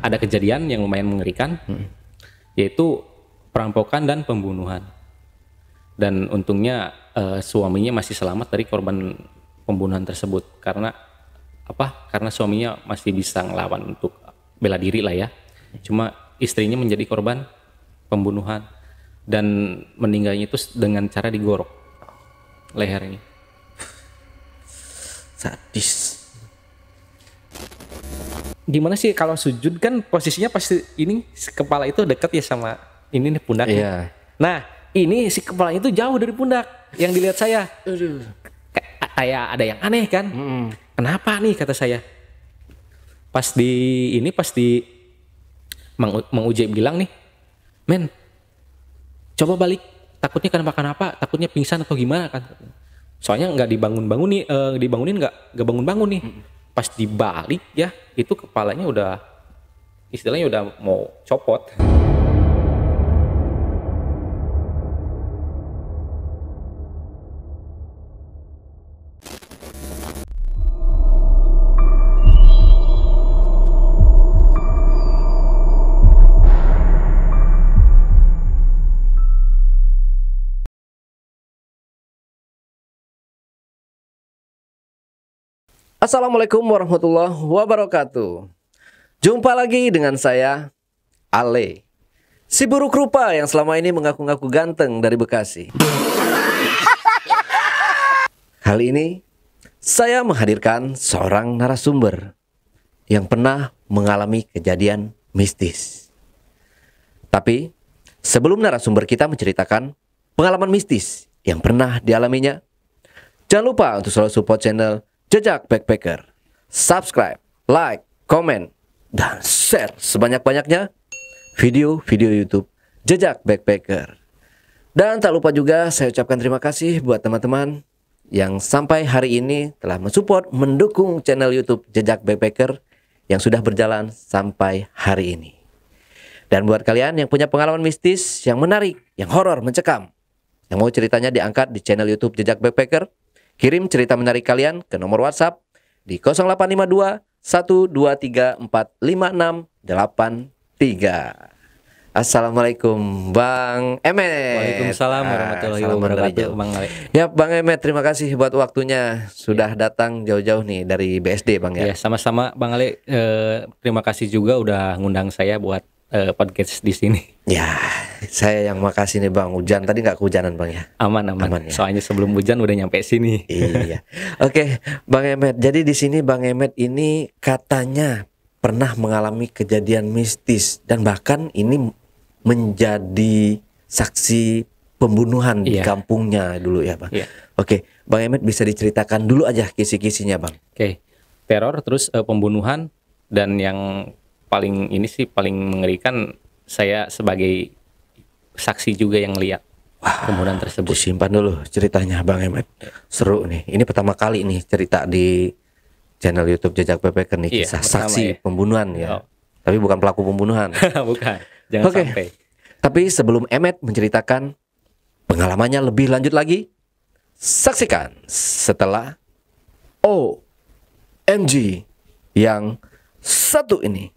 ada kejadian yang lumayan mengerikan, yaitu perampokan dan pembunuhan. Dan untungnya suaminya masih selamat dari korban pembunuhan tersebut, karena Karena suaminya masih bisa ngelawan untuk bela diri lah ya. Cuma istrinya menjadi korban pembunuhan dan meninggalnya itu dengan cara digorok lehernya. Sadis. Gimana sih kalau sujud kan posisinya pasti ini kepala itu dekat ya sama ini nih pundaknya. Iya. Nah ini si kepala itu jauh dari pundak yang dilihat saya. Kayak ada yang aneh kan? Kenapa nih kata saya? Pas di Mang Uje bilang nih, men, coba balik. Takutnya kenapa-kenapa? Takutnya pingsan atau gimana kan? Soalnya nggak dibangunin nggak bangun-bangun nih. Pas dibalik ya, itu kepalanya udah istilahnya udah mau copot. Assalamualaikum warahmatullahi wabarakatuh. Jumpa lagi dengan saya, Ale, si buruk rupa yang selama ini mengaku-ngaku ganteng dari Bekasi. Kali ini, saya menghadirkan seorang narasumber yang pernah mengalami kejadian mistis. Tapi, sebelum narasumber kita menceritakan pengalaman mistis yang pernah dialaminya, jangan lupa untuk selalu support channel Jejak Backpacker. Subscribe, like, komen, dan share sebanyak-banyaknya video-video YouTube Jejak Backpacker. Dan tak lupa juga saya ucapkan terima kasih buat teman-teman yang sampai hari ini telah mensupport, mendukung channel YouTube Jejak Backpacker yang sudah berjalan sampai hari ini. Dan buat kalian yang punya pengalaman mistis, yang menarik, yang horor, mencekam, yang mau ceritanya diangkat di channel YouTube Jejak Backpacker, kirim cerita menarik kalian ke nomor WhatsApp di 0852 123 45683. Assalamualaikum Bang Emet. Waalaikumsalam warahmatullahi wabarakatuh, Bang Ale. Ya Bang Emet, terima kasih buat waktunya. Sudah datang jauh-jauh nih dari BSD Bang ya. Ya sama-sama Bang Ale. Terima kasih juga udah ngundang saya buat podcast di sini. Ya, saya yang makasih nih Bang. Hujan tadi nggak kehujanan Bang ya? Aman ya. Soalnya sebelum hujan udah nyampe sini. Iya. Oke, Bang Emet. Jadi di sini Bang Emet ini katanya pernah mengalami kejadian mistis dan bahkan ini menjadi saksi pembunuhan di kampungnya dulu ya Bang. Iya. Oke, Bang Emet bisa diceritakan dulu aja kisi-kisinya Bang. Oke. Teror terus pembunuhan dan yang paling mengerikan saya sebagai saksi juga yang lihat pembunuhan tersebut. Disimpan dulu ceritanya Bang Emet. Seru nih. Ini pertama kali nih cerita di channel YouTube Jejak Backpacker nih, kisah saksi pembunuhan ya. Tapi bukan pelaku pembunuhan. Bukan. Jangan sampai. Tapi sebelum Emet menceritakan pengalamannya lebih lanjut lagi, saksikan setelah OMG yang satu ini.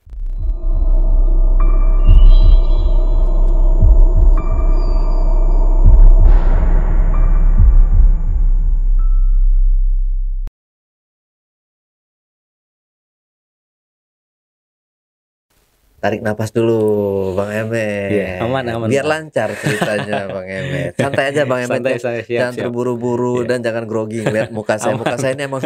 Tarik napas dulu Bang Emet. Iya, aman. Biar lancar ceritanya Bang Emet. Santai aja Bang Emet. Jangan terburu-buru dan jangan grogi lihat muka saya. Muka saya ini emang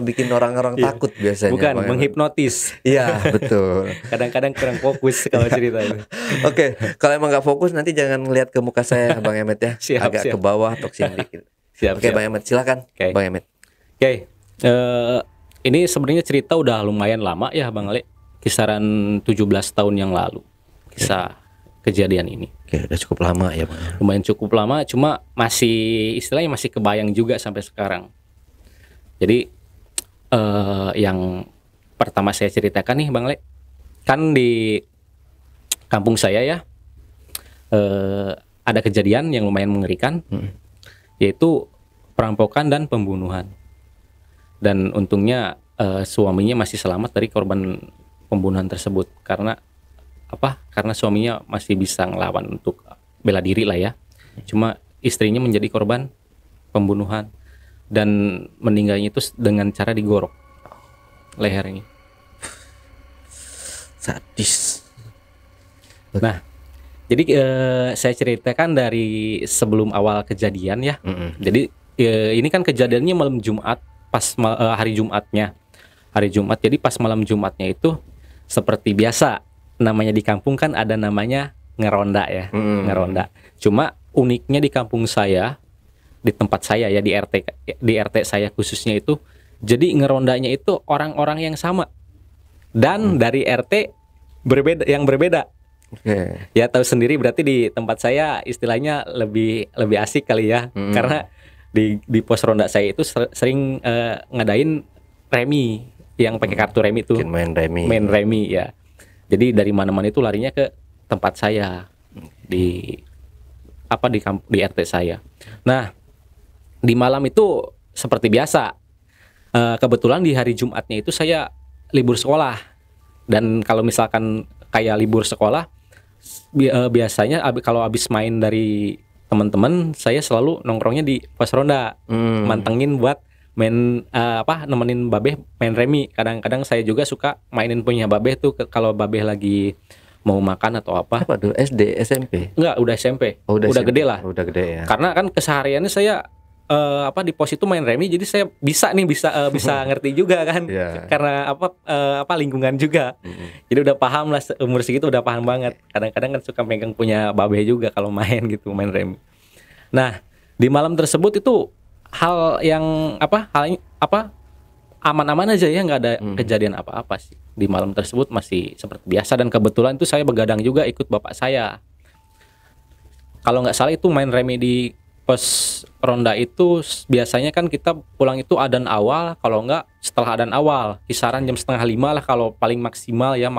bikin orang-orang takut biasanya. Bukan, Bang menghipnotis. Iya, betul. Kadang-kadang kurang fokus kalau cerita ini. Oke, kalau emang nggak fokus nanti jangan lihat ke muka saya Bang Emet ya. Agak ke bawah atau sini dikit. Oke, Bang Emet silakan. Bang Emet. Oke. Ini sebenarnya cerita udah lumayan lama ya Bang Ale. Kisaran 17 tahun yang lalu kisah kejadian ini. Oke, udah cukup lama ya Bang. Lumayan cukup lama, cuma istilahnya masih kebayang juga sampai sekarang. Jadi yang pertama saya ceritakan nih Bang Le, kan di kampung saya ya ada kejadian yang lumayan mengerikan, yaitu perampokan dan pembunuhan. Dan untungnya suaminya masih selamat dari korban pembunuhan tersebut. Karena apa? Karena suaminya masih bisa ngelawan untuk bela diri lah ya. Cuma istrinya menjadi korban pembunuhan dan meninggalnya itu dengan cara digorok lehernya. Sadis. Nah, jadi saya ceritakan dari sebelum awal kejadian ya. Jadi ini kan kejadiannya malam Jumat, pas hari Jumatnya. Hari Jumat. Jadi pas malam Jumatnya itu seperti biasa, namanya di kampung kan ada namanya ngeronda ya, ngeronda. Cuma uniknya di kampung saya, di tempat saya ya, di RT saya khususnya itu, jadi ngerondanya itu orang-orang yang sama dan dari RT berbeda. Ya tahu sendiri, berarti di tempat saya istilahnya lebih asik kali ya, karena di pos ronda saya itu sering ngadain remi yang pakai kartu remi tuh, main remi ya. Jadi dari mana-mana itu larinya ke tempat saya di RT saya. Nah, di malam itu seperti biasa, kebetulan di hari Jumatnya itu saya libur sekolah. Dan kalau misalkan kayak libur sekolah, biasanya kalau habis main dari teman-teman, saya selalu nongkrongnya di pos ronda, mantengin buat main nemenin babeh main remi. Kadang-kadang saya juga suka mainin punya babeh tuh kalau babeh lagi mau makan atau apa. Apa tuh, SD, SMP? Enggak, udah SMP. Oh, udah SMP. Gede lah. Udah gede ya. Karena kan kesehariannya saya di pos itu main remi, jadi saya bisa ngerti juga kan. Yeah. Karena lingkungan juga. Jadi udah paham lah, umur segitu udah paham banget. Kadang-kadang kan suka megang punya babeh juga kalau main gitu, main remi. Nah, di malam tersebut itu hal yang aman-aman aja ya, nggak ada kejadian apa-apa sih. Di malam tersebut masih seperti biasa, dan kebetulan itu saya begadang juga ikut bapak saya. Kalau nggak salah itu main remi di pos ronda itu biasanya kan kita pulang itu adzan awal, kalau nggak setelah adzan awal, kisaran jam 4:30 lah kalau paling maksimal ya,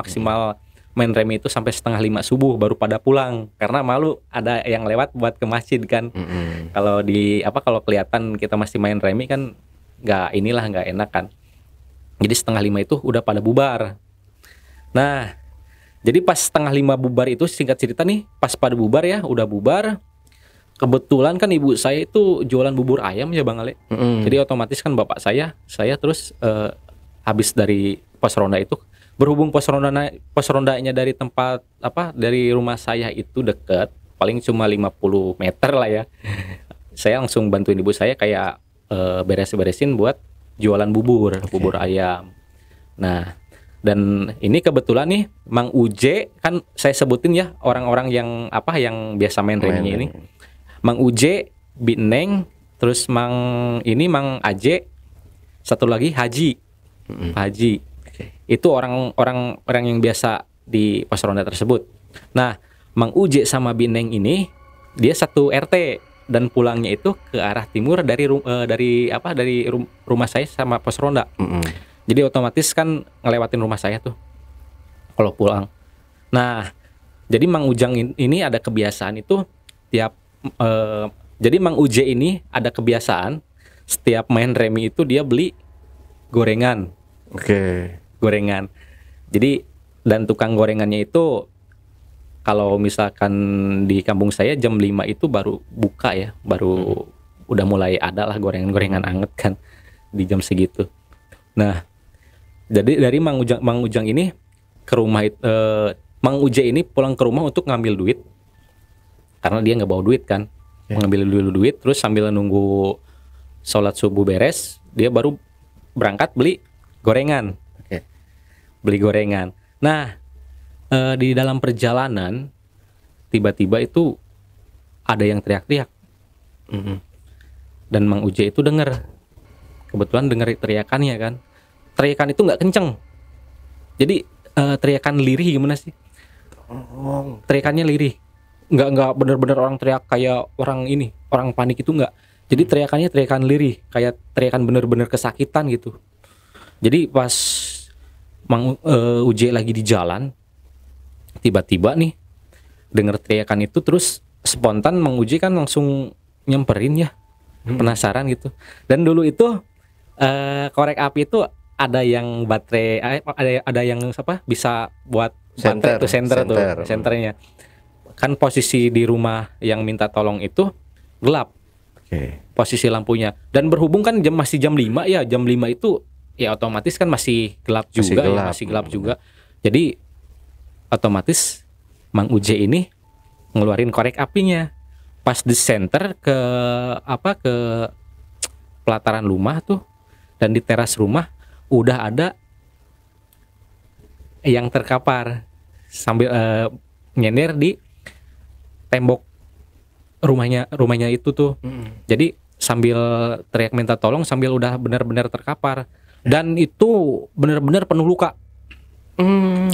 main remi itu sampai 4:30 subuh baru pada pulang, karena malu ada yang lewat buat ke masjid kan. Kalau kalau kelihatan kita masih main remi kan nggak enak kan. Jadi 4:30 itu udah pada bubar. Nah, jadi pas 4:30 bubar itu, singkat cerita nih, pas pada bubar ya, udah bubar. Kebetulan kan ibu saya itu jualan bubur ayam ya Bang Ale. Jadi otomatis kan bapak saya terus habis dari pos ronda itu, berhubung pos rondanya dari tempat dari rumah saya itu dekat, paling cuma 50 meter lah ya. Saya langsung bantuin ibu saya kayak beres-beresin buat jualan bubur ayam. Nah, dan ini kebetulan nih Mang Uje, kan saya sebutin ya orang-orang yang biasa main reminya ini. Mang Uje, Bineng, terus Mang Aje, satu lagi Haji. Haji. Itu orang yang biasa di pos ronda tersebut. Nah, Mang Uje sama Bineng ini dia satu RT dan pulangnya itu ke arah timur dari rumah saya sama pos ronda. Jadi otomatis kan ngelewatin rumah saya tuh kalau pulang. Nah, jadi Mang Ujang ini ada kebiasaan itu jadi Mang Uje ini ada kebiasaan setiap main remi itu dia beli gorengan. Gorengan. Jadi, dan tukang gorengannya itu kalau misalkan di kampung saya jam 5 itu baru buka ya, baru udah mulai ada lah gorengan-gorengan anget kan di jam segitu. Nah, jadi dari Mang Ujang ini ke rumah Mang Uje ini pulang ke rumah untuk ngambil duit. Karena dia nggak bawa duit kan, mengambil dulu duit, terus sambil nunggu sholat subuh beres, dia baru berangkat beli gorengan. Beli gorengan. Nah, di dalam perjalanan tiba-tiba itu ada yang teriak-teriak. Dan Mang Uje itu kebetulan dengar teriakannya kan. Teriakan itu nggak kenceng. Jadi teriakan lirih gimana sih? Teriakannya lirih. Nggak bener-bener orang teriak kayak orang panik itu nggak. Jadi teriakannya teriakan lirih, kayak teriakan bener-bener kesakitan gitu. Jadi pas Mang Uje lagi di jalan, tiba-tiba nih denger teriakan itu, terus spontan Mang Uje kan langsung nyamperin ya, penasaran gitu. Dan dulu itu korek api itu ada yang baterai, ada yang apa bisa buat Senter, baterai tuh senter. tuh senternya. Kan posisi di rumah yang minta tolong itu gelap Oke. posisi lampunya, dan berhubung kan masih jam 5 ya, jam 5 itu ya otomatis kan masih gelap Masih juga gelap. ya, masih gelap juga. Jadi otomatis Mang Uje ini ngeluarin korek apinya pas di center ke ke pelataran rumah tuh, dan di teras rumah udah ada yang terkapar sambil nyender di tembok rumahnya itu tuh. Jadi sambil teriak minta tolong sambil udah benar-benar terkapar, dan itu benar-benar penuh luka.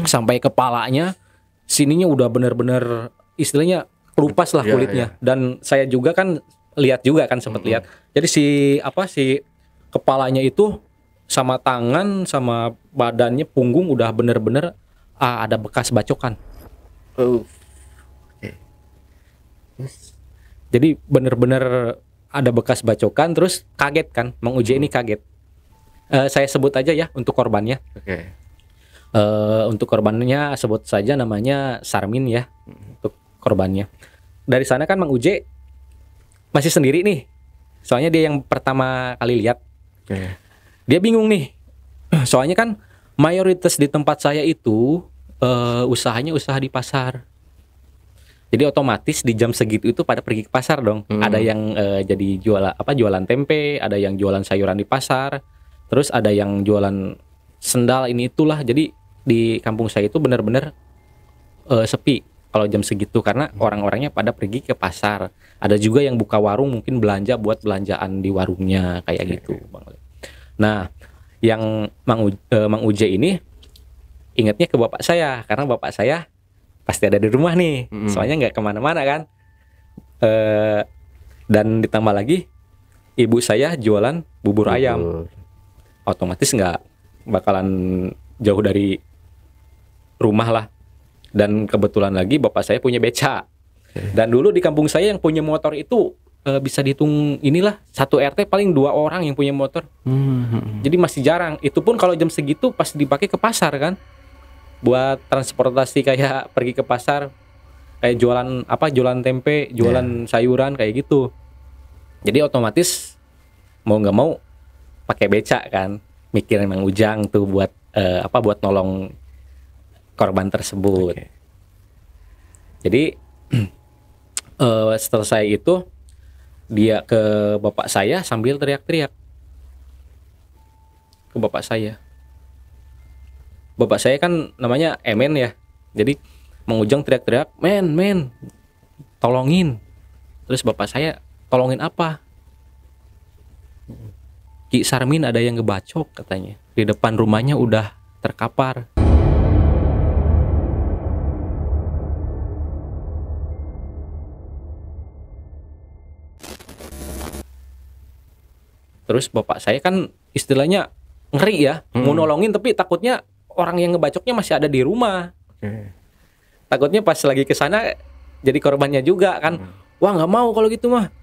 Sampai kepalanya sininya udah benar-benar istilahnya kelupas lah Iya, kulitnya. Dan saya juga kan lihat juga kan, sempat lihat. Jadi si kepalanya itu sama tangan sama badannya, punggung udah benar-benar ada bekas bacokan. Jadi bener-bener ada bekas bacokan, terus kaget kan, Mang Uje ini kaget. Saya sebut aja ya untuk korbannya. Oke. Untuk korbannya sebut saja namanya Sarmin ya, untuk korbannya. Dari sana kan Mang Uje masih sendiri nih, soalnya dia yang pertama kali lihat. Oke. Dia bingung nih, soalnya kan mayoritas di tempat saya itu usahanya usaha di pasar. Jadi otomatis di jam segitu itu pada pergi ke pasar dong. Ada yang jadi jualan tempe, ada yang jualan sayuran di pasar, terus ada yang jualan sendal ini itulah. Jadi di kampung saya itu benar-benar sepi kalau jam segitu, karena orang-orangnya pada pergi ke pasar. Ada juga yang buka warung, mungkin belanja buat belanjaan di warungnya kayak gitu, Bang. Nah, yang Mang Uje ini ingatnya ke bapak saya, karena bapak saya pasti ada di rumah nih, soalnya nggak kemana-mana kan. Dan ditambah lagi ibu saya jualan bubur ayam, otomatis nggak bakalan jauh dari rumah lah. Dan kebetulan lagi bapak saya punya beca. Dan dulu di kampung saya yang punya motor itu bisa dihitung inilah, satu RT paling 2 orang yang punya motor. Jadi masih jarang. Itu pun kalau jam segitu pas dipakai ke pasar kan, buat transportasi kayak pergi ke pasar, kayak jualan tempe, jualan sayuran kayak gitu. Jadi otomatis mau nggak mau pakai becak kan, mikirin Mang Ujang tuh buat buat nolong korban tersebut. Jadi setelah saya itu dia ke bapak saya sambil teriak-teriak ke bapak saya. Bapak saya kan namanya Emen ya. Jadi Mang Ujang teriak-teriak, men, tolongin. Terus bapak saya, tolongin apa? Ki Sarmin ada yang ngebacok katanya. Di depan rumahnya udah terkapar. Terus bapak saya kan istilahnya ngeri ya, mau nolongin tapi takutnya orang yang ngebacoknya masih ada di rumah. Takutnya pas lagi ke sana jadi korbannya juga kan. Wah, nggak mau kalau gitu mah.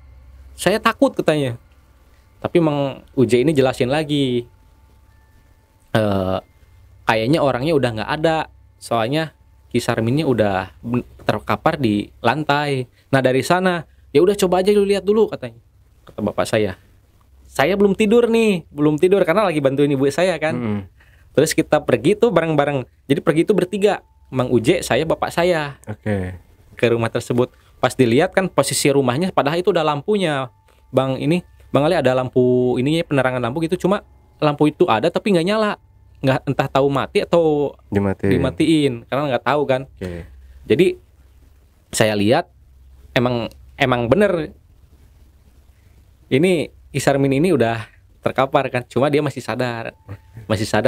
Saya takut katanya. Tapi Mang Uje ini jelasin lagi. Kayaknya orangnya udah nggak ada. Soalnya Ki Sarminnya udah terkapar di lantai. Nah, dari sana, ya udah coba aja lu lihat dulu katanya. Kata bapak saya. Saya belum tidur karena lagi bantuin ibu saya kan. Terus kita pergi tuh bareng-bareng. Jadi pergi tuh bertiga, Mang Uje, saya, bapak saya. Ke rumah tersebut. Pas dilihat kan posisi rumahnya, padahal itu udah lampunya. Bang Ali ada lampu ini, penerangan lampu gitu, cuma lampu itu ada tapi nggak nyala. Nggak, entah tahu mati atau dimatiin karena nggak tahu kan. Jadi saya lihat emang bener ini Ki Sarmin ini udah terkapar kan, cuma dia masih sadar,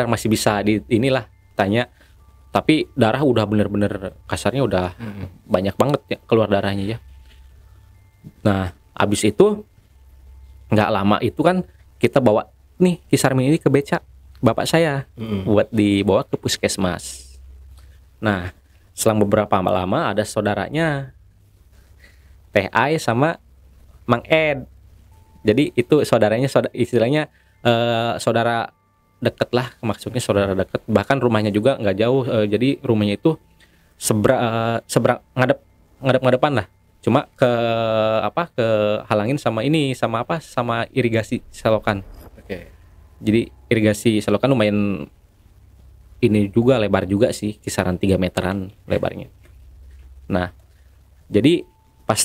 masih bisa tanya, tapi darah udah bener-bener kasarnya udah banyak banget ya keluar darahnya ya. Nah, abis itu nggak lama itu kan kita bawa nih Ki Sarmin ini ke beca bapak saya buat dibawa ke puskesmas. Nah, selang beberapa lama ada saudaranya Teh Ai sama Mang Ed. Jadi itu saudaranya istilahnya saudara deket lah, maksudnya saudara deket. Bahkan rumahnya juga nggak jauh. Jadi rumahnya itu seberang ngadep-ngadepan lah. Cuma ke halangin sama sama irigasi selokan. Oke. Jadi irigasi selokan lumayan ini juga lebar juga sih, kisaran 3 meteran lebarnya. Nah, jadi pas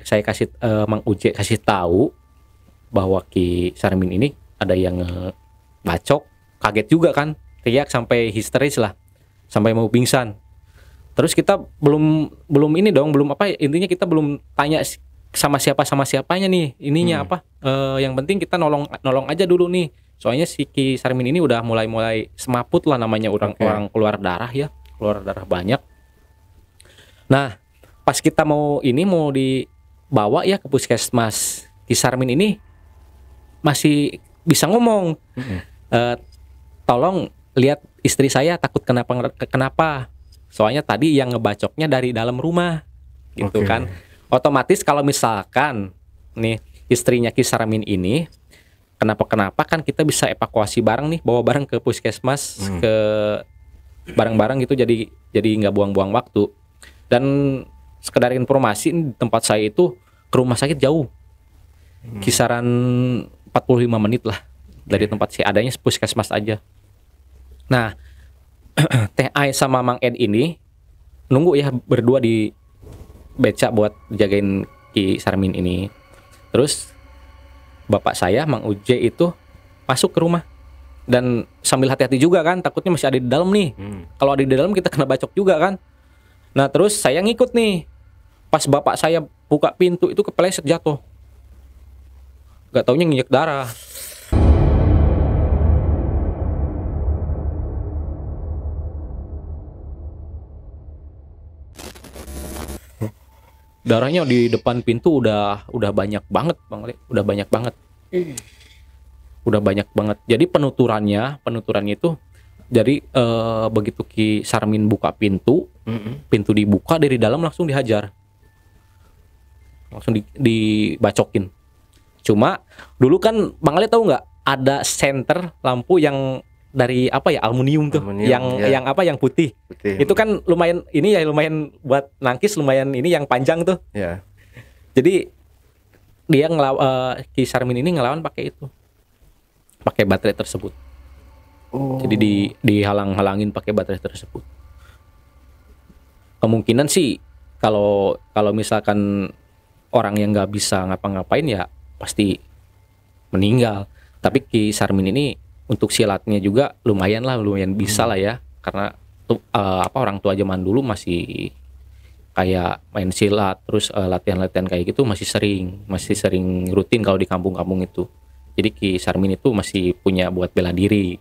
saya kasih Mang Uje kasih tahu bahwa Ki Sarmin ini ada yang bacok, kaget juga kan, teriak sampai histeris lah, sampai mau pingsan. Terus kita belum ini dong, belum apa, intinya kita belum tanya sama siapanya nih, ininya apa. Yang penting kita nolong aja dulu nih. Soalnya si Ki Sarmin ini udah mulai semaput lah, namanya orang keluar darah ya, keluar darah banyak. Nah, pas kita mau dibawa ya ke puskesmas, Ki Sarmin ini masih bisa ngomong. Tolong lihat istri saya takut kenapa. Soalnya tadi yang ngebacoknya dari dalam rumah, gitu kan. Otomatis kalau misalkan nih istrinya Ki Sarmin ini kenapa kan kita bisa evakuasi bareng nih, bawa bareng ke puskesmas, ke bareng-bareng gitu, jadi nggak buang-buang waktu. Dan sekedar informasi, di tempat saya itu ke rumah sakit jauh, kisaran 45 menit lah dari tempat saya adanya puskesmas aja. Nah, Teh Ai sama Mang Ed ini nunggu ya berdua di beca buat jagain Ki Sarmin ini. Terus bapak saya Mang Uje itu masuk ke rumah dan sambil hati-hati juga kan, takutnya masih ada di dalam nih. Kalau ada di dalam kita kena bacok juga kan. Nah, terus saya ngikut nih. Pas bapak saya buka pintu itu kepleset jatuh. Gak taunya nginjek darah. Darahnya di depan pintu udah banyak banget, Bang Le. Udah banyak banget. Udah banyak banget. Jadi penuturannya itu jadi begitu Ki Sarmin buka pintu, pintu dibuka dari dalam langsung dihajar. Langsung dibacokin. Cuma dulu kan Bang Le tahu nggak ada senter lampu yang dari apa ya, aluminium tuh, yang apa, yang putih. Itu kan lumayan ini ya, lumayan buat nangkis, lumayan ini yang panjang tuh. Jadi dia Ki Sarmin ini ngelawan pakai itu, pakai baterai tersebut. Jadi dihalang-halangin pakai baterai tersebut. Kemungkinan sih kalau misalkan orang yang nggak bisa ngapa-ngapain ya pasti meninggal. Tapi Ki Sarmin ini untuk silatnya juga lumayan bisa lah ya, karena orang tua zaman dulu masih kayak main silat, terus latihan-latihan kayak gitu masih sering rutin kalau di kampung-kampung itu. Jadi Ki Sarmin itu masih punya buat bela diri.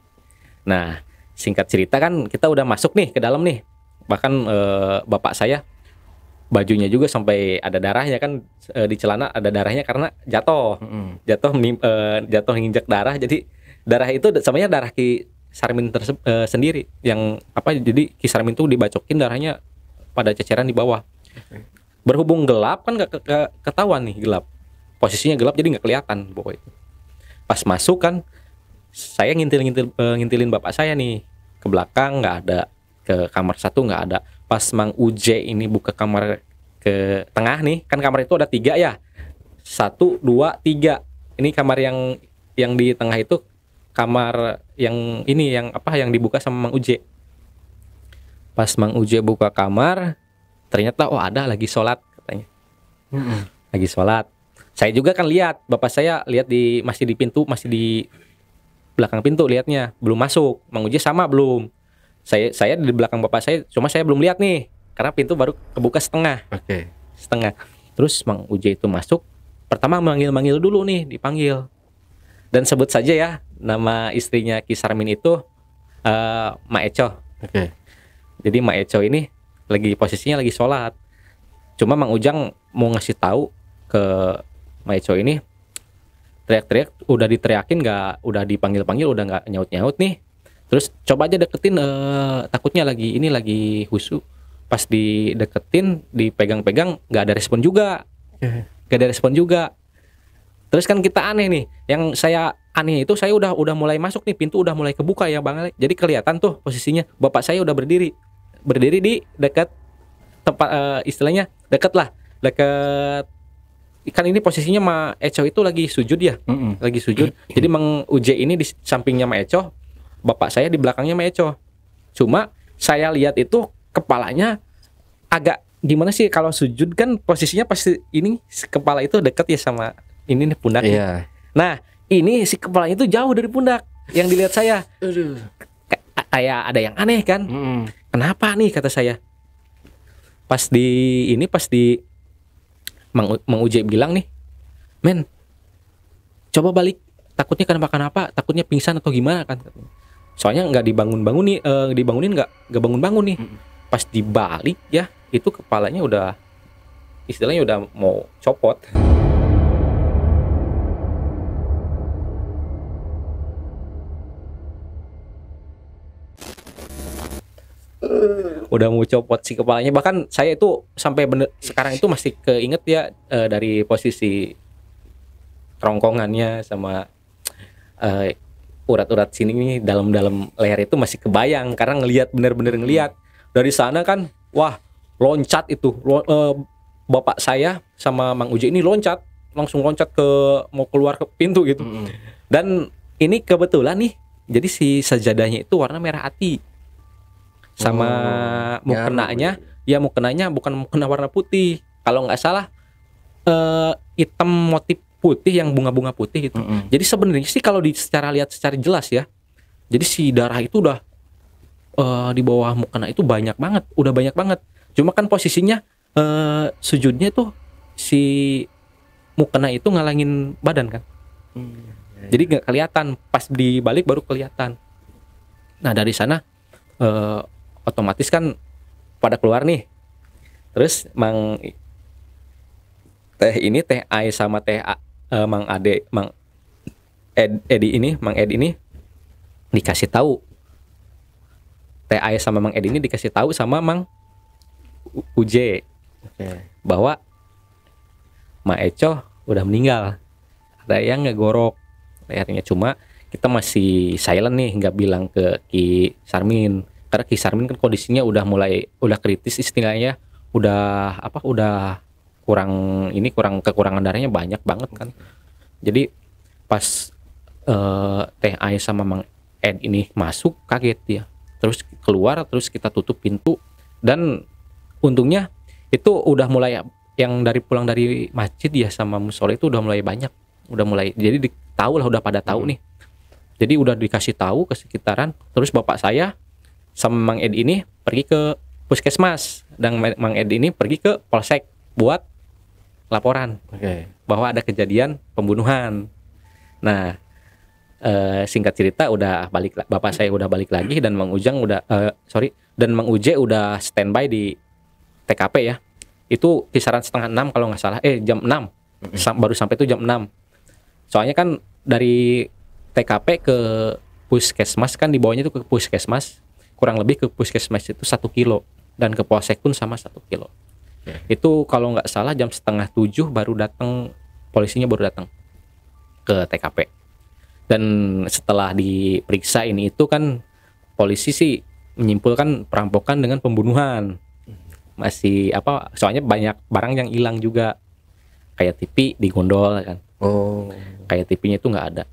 Nah, singkat cerita kan kita udah masuk nih ke dalam nih, bahkan bapak saya bajunya juga sampai ada darahnya kan, di celana ada darahnya karena jatuh nginjek darah. Jadi darah itu sebenarnya darah Ki Sarmin sendiri yang apa, jadi Ki Sarmin tuh dibacokin darahnya pada ceceran di bawah. Berhubung gelap kan nggak ketahuan nih, posisinya gelap jadi nggak kelihatan pokoknya. Pas masuk kan saya ngintilin bapak saya nih ke belakang, nggak ada, ke kamar satu nggak ada. Pas Mang Uje ini buka kamar ke tengah nih, kan kamar itu ada 3 ya, 1, 2, 3. Ini kamar yang di tengah itu kamar yang ini, yang apa, yang dibuka sama Mang Uje. Pas Mang Uje buka kamar, ternyata ada lagi sholat katanya. Lagi sholat. Saya juga kan lihat, bapak saya lihat masih di pintu, masih di belakang pintu lihatnya, belum masuk. Mang Uje sama belum. Saya di belakang bapak saya, cuma saya belum lihat nih karena pintu baru kebuka setengah. Setengah. Terus Mang Uje itu masuk, pertama manggil dulu nih, dipanggil. Dan sebut saja ya nama istrinya Ki Sarmin itu Ma Eco. Jadi Ma Eco ini posisinya lagi sholat. Cuma Mang Ujang mau ngasih tahu ke Ma Eco ini, teriak-teriak, udah diteriakin nggak, udah dipanggil-panggil udah nggak nyaut-nyaut nih. Terus coba aja deketin, takutnya lagi husu. Pas dideketin, dipegang-pegang, nggak ada respon juga. Terus kan kita aneh nih, yang saya aneh itu saya udah mulai masuk nih, pintu udah mulai kebuka ya Bang Alek. Jadi kelihatan tuh posisinya bapak saya udah berdiri di dekat tempat, istilahnya dekat lah, dekat, kan ini posisinya Ma Eco itu lagi sujud ya, lagi sujud. Jadi Mang Uje ini di sampingnya Ma Eco, bapak saya di belakangnya Ma Eco. Cuma saya lihat itu kepalanya agak gimana sih, kalau sujud kan posisinya pasti ini kepala itu dekat ya sama ini nih pundak. Iya. Nah, ini si kepalanya itu jauh dari pundak yang dilihat saya. Kayak ada yang aneh kan? Kenapa nih kata saya. Pas di Mang Uje bilang nih, men, coba balik, takutnya kenapa-kenapa, takutnya pingsan atau gimana kan? Soalnya nggak dibangunin nggak bangun nih. Pas dibalik ya, itu kepalanya udah, istilahnya udah mau copot. Udah mau copot si kepalanya. Bahkan saya itu sampai sekarang itu masih keinget ya, dari posisi kerongkongannya sama urat-urat sini nih, dalam leher itu masih kebayang karena bener-bener ngelihat dari sana kan. Wah, loncat itu bapak saya sama Mang Uje ini langsung loncat mau keluar ke pintu gitu. Dan ini kebetulan nih, jadi si sajadahnya itu warna merah ati. Sama mukenanya, ya mukenanya bukan mukena warna putih. Kalau nggak salah hitam motif putih yang bunga-bunga putih gitu. Jadi sebenarnya sih kalau lihat secara jelas ya, jadi si darah itu udah di bawah mukena itu banyak banget. Cuma kan posisinya sujudnya tuh si mukena itu ngalangin badan kan. Jadi nggak kelihatan, pas dibalik baru kelihatan. Nah dari sana otomatis kan pada keluar nih. Terus Mang Ai sama Mang Ed ini dikasih tahu. Teh Ai sama Mang Ed ini dikasih tahu sama Mang Uje bahwa Ma Eco udah meninggal. Ada yang ngegorok lehernya, cuma kita masih silent nih, nggak bilang ke Ki Sarmin. Karena Ki Sarmin kan kondisinya udah kritis istilahnya, udah kekurangan darahnya banyak banget kan. Jadi pas Teh Ai sama Mang Ed ini masuk, kaget dia. Terus keluar, terus kita tutup pintu, dan untungnya itu udah mulai yang pulang dari masjid ya sama musola itu udah mulai banyak, jadi tahu lah, udah pada tahu nih. Jadi udah dikasih tahu ke sekitaran. Terus bapak saya sama Mang Ed ini pergi ke puskesmas, dan Mang Ed ini pergi ke polsek buat laporan bahwa ada kejadian pembunuhan. Nah, singkat cerita bapak saya udah balik lagi, dan Mang Mang Uje udah standby di TKP ya. Itu kisaran 5:30 kalau nggak salah, jam 6 baru sampai itu jam 6. Soalnya kan dari TKP ke puskesmas kan, di bawahnya itu ke puskesmas, kurang lebih ke puskesmas itu 1 kilo, dan ke polsek pun sama 1 kilo. Itu kalau nggak salah jam 6:30 baru datang, polisinya baru datang ke TKP. Dan setelah diperiksa ini itu kan, polisi sih menyimpulkan perampokan dengan pembunuhan. Masih soalnya banyak barang yang hilang juga, kayak TV digondol kan. Kayak TV-nya itu nggak ada.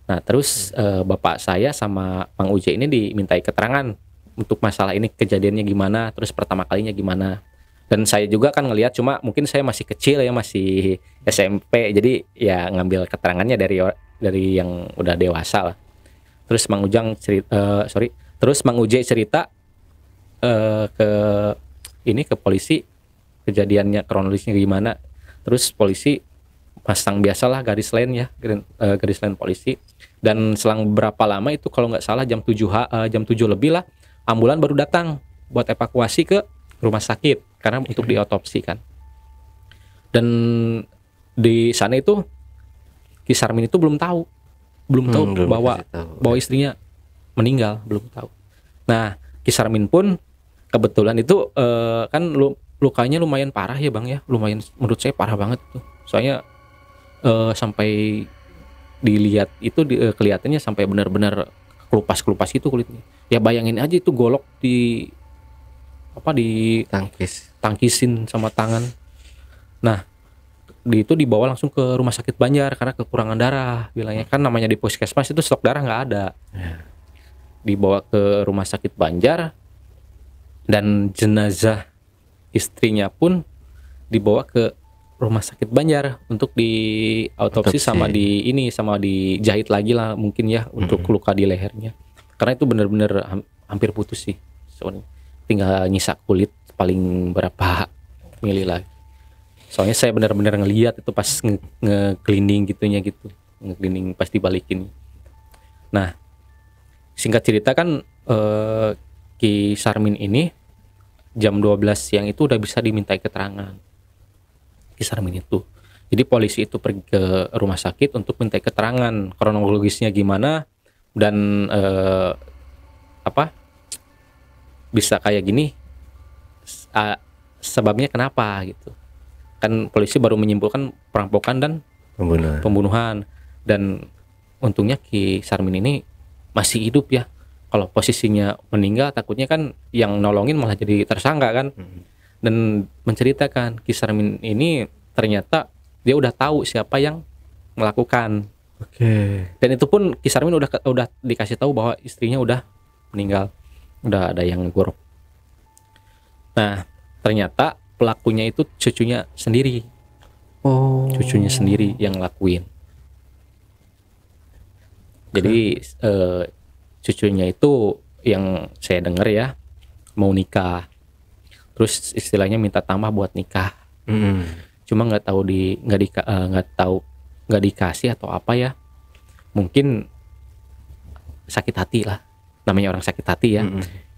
Nah terus bapak saya sama Mang Uje ini dimintai keterangan untuk masalah ini, kejadiannya gimana, terus pertama kalinya gimana. Dan saya juga kan ngelihat, cuma mungkin saya masih kecil ya, masih SMP, jadi ya ngambil keterangannya dari yang udah dewasa lah. Terus Mang Uje cerita ke polisi kejadiannya, kronologisnya gimana. Terus polisi pasang biasalah garis lain polisi. Dan selang berapa lama itu, kalau nggak salah jam 7 lebih lah, ambulan baru datang buat evakuasi ke rumah sakit karena untuk diotopsi kan. Dan di sana itu Ki Sarmin itu belum tahu bahwa istrinya meninggal, belum tahu. Nah Ki Sarmin pun kebetulan itu kan lukanya lumayan parah ya Bang ya, lumayan, menurut saya parah banget tuh. Soalnya sampai dilihat itu kelihatannya sampai benar-benar kelupas itu kulitnya. Ya bayangin aja itu golok di tangkisin sama tangan. Nah, itu dibawa langsung ke rumah sakit Banjar karena kekurangan darah. Bilangnya kan namanya di puskesmas itu stok darah nggak ada. Dibawa ke rumah sakit Banjar dan jenazah istrinya pun dibawa ke rumah sakit Banjar untuk di autopsi sama dijahit lagi lah mungkin ya untuk luka di lehernya. Karena itu benar-benar hampir putus sih. Soalnya tinggal nyisa kulit paling berapa mili lagi. Soalnya saya benar-benar ngelihat itu pas nge-cleaning gitunya gitu. Nge-cleaning pas dibalikin. Nah, singkat cerita kan Ki Sarmin ini jam 12 siang itu udah bisa dimintai keterangan. Ki Sarmin itu. Jadi polisi itu pergi ke rumah sakit untuk minta keterangan kronologisnya gimana dan bisa kayak gini sebabnya kenapa gitu. Kan polisi baru menyimpulkan perampokan dan pembunuhan dan untungnya Ki Sarmin ini masih hidup ya. Kalau posisinya meninggal takutnya kan yang nolongin malah jadi tersangka kan. Dan menceritakan Ki Sarmin ini ternyata dia udah tahu siapa yang melakukan. Dan itu pun Ki Sarmin udah dikasih tahu bahwa istrinya udah meninggal, udah ada yang ngegorok. Nah, ternyata pelakunya itu cucunya sendiri. Cucunya sendiri yang ngelakuin. Jadi cucunya itu yang saya dengar ya mau nikah. Terus istilahnya minta tambah buat nikah. Cuma nggak dikasih atau apa ya. Mungkin sakit hati lah. Namanya orang sakit hati ya.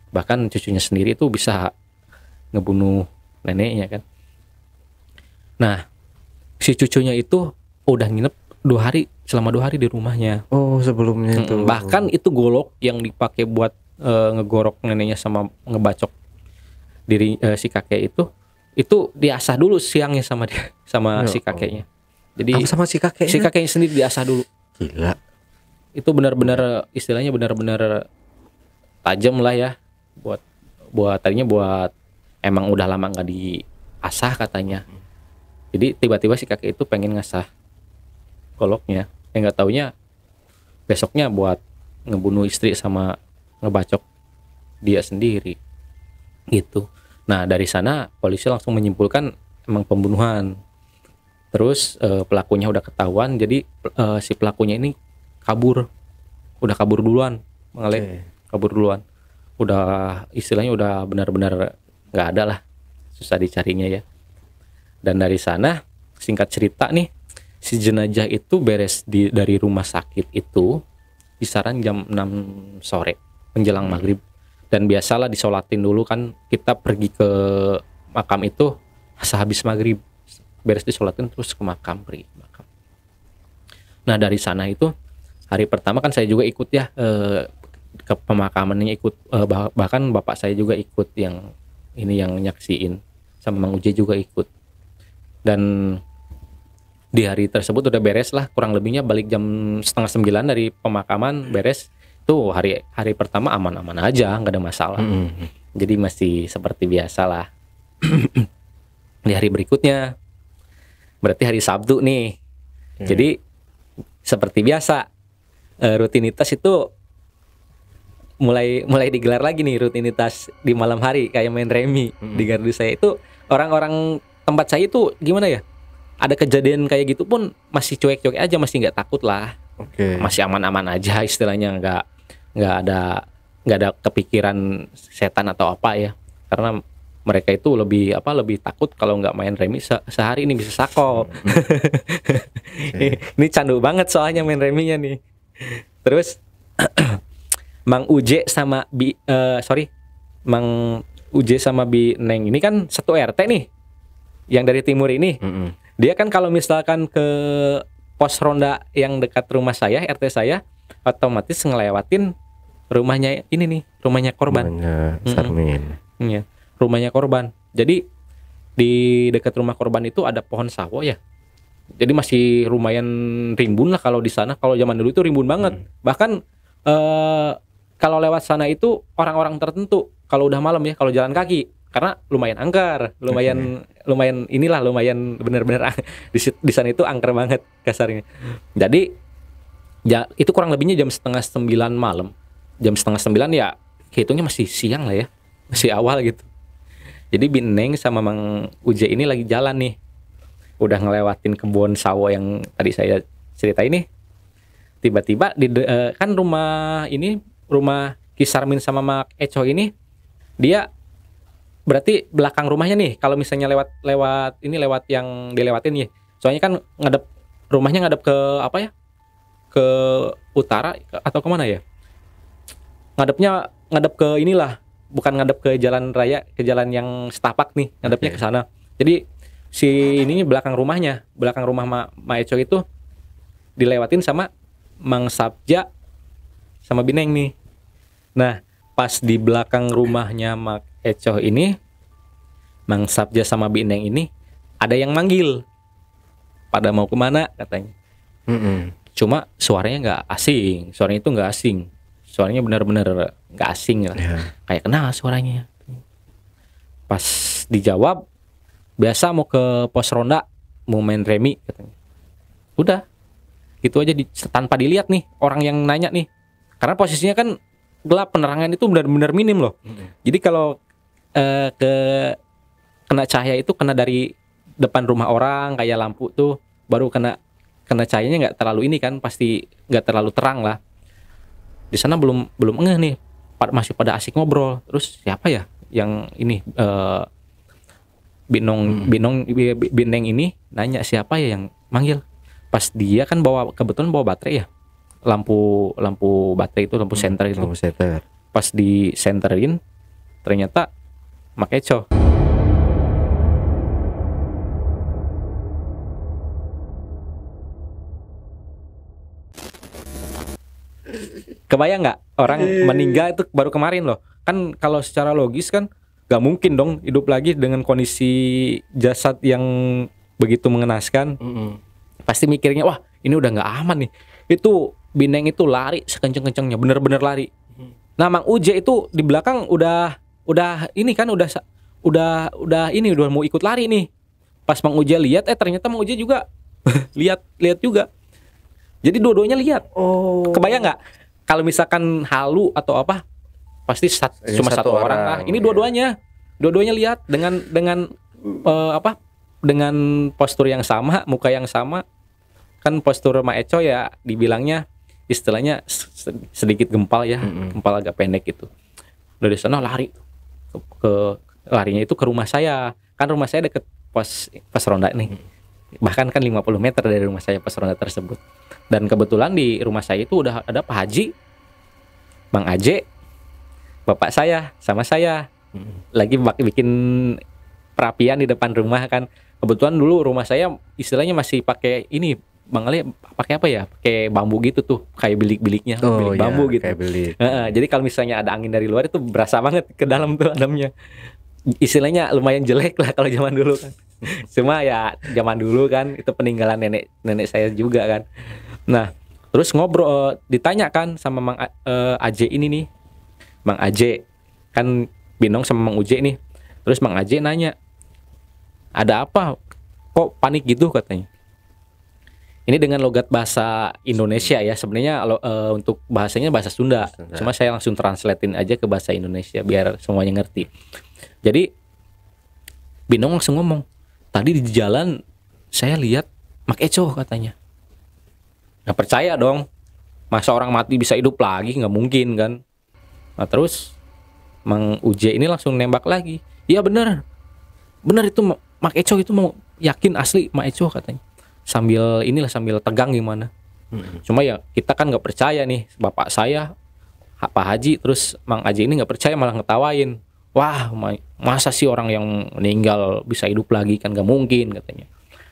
Bahkan cucunya sendiri itu bisa ngebunuh neneknya kan. Nah, si cucunya itu udah nginep selama 2 hari di rumahnya. Sebelumnya itu. Bahkan itu golok yang dipakai buat ngegorok neneknya sama ngebacok diri si kakek itu diasah dulu siangnya sama dia si kakeknya. Jadi sama si kakeknya? Si kakeknya sendiri diasah dulu. Gila. Itu benar-benar istilahnya benar-benar tajam lah ya tadinya buat emang udah lama nggak diasah katanya. Jadi tiba-tiba si kakek itu pengen ngasah goloknya, nggak taunya besoknya buat ngebunuh istri sama ngebacok dia sendiri gitu. Nah, dari sana polisi langsung menyimpulkan emang pembunuhan. Terus pelakunya udah ketahuan, jadi si pelakunya ini udah kabur duluan, kabur duluan. Udah istilahnya udah benar-benar nggak ada lah, susah dicarinya ya. Dan dari sana singkat cerita nih, si jenazah itu beres dari rumah sakit itu kisaran jam 6 sore menjelang maghrib. Dan biasalah disolatin dulu kan, kita pergi ke makam itu sehabis maghrib, beres disolatin terus ke makam, pergi ke makam. Nah, dari sana itu hari pertama kan saya juga ikut ya ke pemakamannya, ikut bahkan bapak saya juga ikut yang nyaksiin, sama Mang Uje juga ikut. Dan di hari tersebut udah beres lah, kurang lebihnya balik jam 8:30 dari pemakaman beres. Tuh hari pertama aman-aman aja, nggak ada masalah. Jadi masih seperti biasa lah. Di hari berikutnya berarti hari Sabtu nih. Jadi seperti biasa rutinitas itu mulai digelar lagi nih, rutinitas di malam hari kayak main remi. Di gardu saya itu orang-orang tempat saya itu gimana ya, ada kejadian kayak gitu pun masih cuek-cuek aja, masih nggak takut lah. Masih aman-aman aja istilahnya, nggak ada kepikiran setan atau apa ya, karena mereka itu lebih takut kalau nggak main remi sehari ini bisa sakop. Ini candu banget soalnya main reminya nih. Terus Mang Uje sama Mang Uje sama Bi Neng ini kan satu RT nih, yang dari timur ini. Dia kan kalau misalkan ke pos ronda yang dekat rumah saya, RT saya, otomatis ngelewatin rumahnya ini nih, rumahnya korban. Rumahnya Sarmin. Iya, rumahnya korban. Jadi di dekat rumah korban itu ada pohon sawo ya. Jadi masih lumayan rimbun lah kalau di sana. Kalau zaman dulu itu rimbun banget. Bahkan kalau lewat sana itu orang-orang tertentu kalau udah malam ya, kalau jalan kaki karena lumayan angker, lumayan inilah, lumayan bener-bener di sana itu angker banget kasarnya. Jadi ya itu kurang lebihnya jam 8:30 malam. Jam 8:30 ya hitungnya masih siang lah ya, masih awal gitu. Jadi Bineng sama Mang Uje ini lagi jalan nih, udah ngelewatin kebun sawo yang tadi saya cerita ini. Tiba-tiba kan rumah Kisarmin sama Mak Eco ini, dia berarti belakang rumahnya nih. Kalau misalnya lewat yang dilewatin nih, soalnya kan rumahnya ngadep ke apa ya? Ke utara atau kemana ya? Ngadep ke inilah, bukan ngadep ke jalan raya, ke jalan yang setapak nih, ngadepnya ke sana. Jadi si ini belakang rumah Ma Eco itu dilewatin sama Mang Sabja sama Bineng nih. Nah, pas di belakang rumahnya Mak Eco ini, Mang Sabja sama Bineng ini ada yang manggil. Pada mau kemana katanya. Cuma suaranya nggak asing, suaranya itu nggak asing. Suaranya benar-benar nggak asing lah. Kayak kenal suaranya. Pas dijawab, biasa mau ke pos ronda, mau main remi katanya. Udah, gitu aja tanpa dilihat nih orang yang nanya nih. Karena posisinya kan gelap, penerangan itu benar-benar minim loh. Jadi kalau kena cahaya itu kena dari depan rumah orang kayak lampu tuh, baru kena cahayanya nggak terlalu ini kan, pasti nggak terlalu terang lah. Di sana belum ngeh nih, masih pada asik ngobrol. Terus siapa ya yang ini Bineng ini nanya siapa ya yang manggil. Pas dia kan kebetulan bawa baterai ya, lampu baterai itu, lampu senter itu. Lampu senter. Pas di senterin ternyata Mak Eco. Kebayang nggak orang meninggal itu baru kemarin loh. Kan kalau secara logis kan nggak mungkin dong hidup lagi dengan kondisi jasad yang begitu mengenaskan. Pasti mikirnya, wah ini udah nggak aman nih. Itu Bineng itu lari sekenceng-kencengnya, bener-bener lari. Nah Mang Uje itu di belakang udah ini kan udah mau ikut lari nih. Pas Mang Uje lihat, ternyata Mang Uje juga lihat juga. Jadi dua-duanya lihat. Kebayang nggak? Kalau misalkan halu atau apa, pasti cuma satu orang lah. Ini dua-duanya lihat dengan dengan postur yang sama, muka yang sama. Kan postur Ma Eco ya dibilangnya istilahnya sedikit gempal ya, gempal agak pendek gitu. Dari sana lari larinya itu ke rumah saya. Kan rumah saya deket pos ronda nih. Bahkan kan 50 meter dari rumah saya pos ronda tersebut. Dan kebetulan di rumah saya itu udah ada Pak Haji, Bang Aje, bapak saya sama saya lagi bikin perapian di depan rumah kan. Kebetulan dulu rumah saya istilahnya masih pakai ini, Bang Ale pakai apa ya? Pakai bambu gitu tuh, kayak bilik-biliknya, bilik bambu gitu. Kayak bilik. Jadi kalau misalnya ada angin dari luar itu berasa banget ke dalam tuh adamnya. Istilahnya lumayan jelek lah kalau zaman dulu kan. Cuma ya zaman dulu kan itu peninggalan nenek saya juga kan. Nah, terus ngobrol, ditanya kan sama Mang Aje ini nih. Mang Aje kan binong sama Mang Uje nih. Terus Mang Aje nanya, ada apa? Kok panik gitu katanya. Ini dengan logat bahasa Indonesia ya. Sebenarnya untuk bahasanya bahasa Sunda. Cuma saya langsung translatein aja ke bahasa Indonesia biar semuanya ngerti. Jadi binong langsung ngomong, tadi di jalan saya lihat Mak Eco katanya. Nggak percaya dong, masa orang mati bisa hidup lagi, nggak mungkin kan. Nah terus Mang Uje ini langsung nembak lagi, iya bener itu Mak Eco itu, mau yakin asli Mak Eco katanya. Sambil tegang gimana. Cuma ya kita kan nggak percaya nih, bapak saya Pak Haji terus Mang Aje ini nggak percaya, malah ngetawain. Wah masa sih orang yang meninggal bisa hidup lagi, kan nggak mungkin katanya.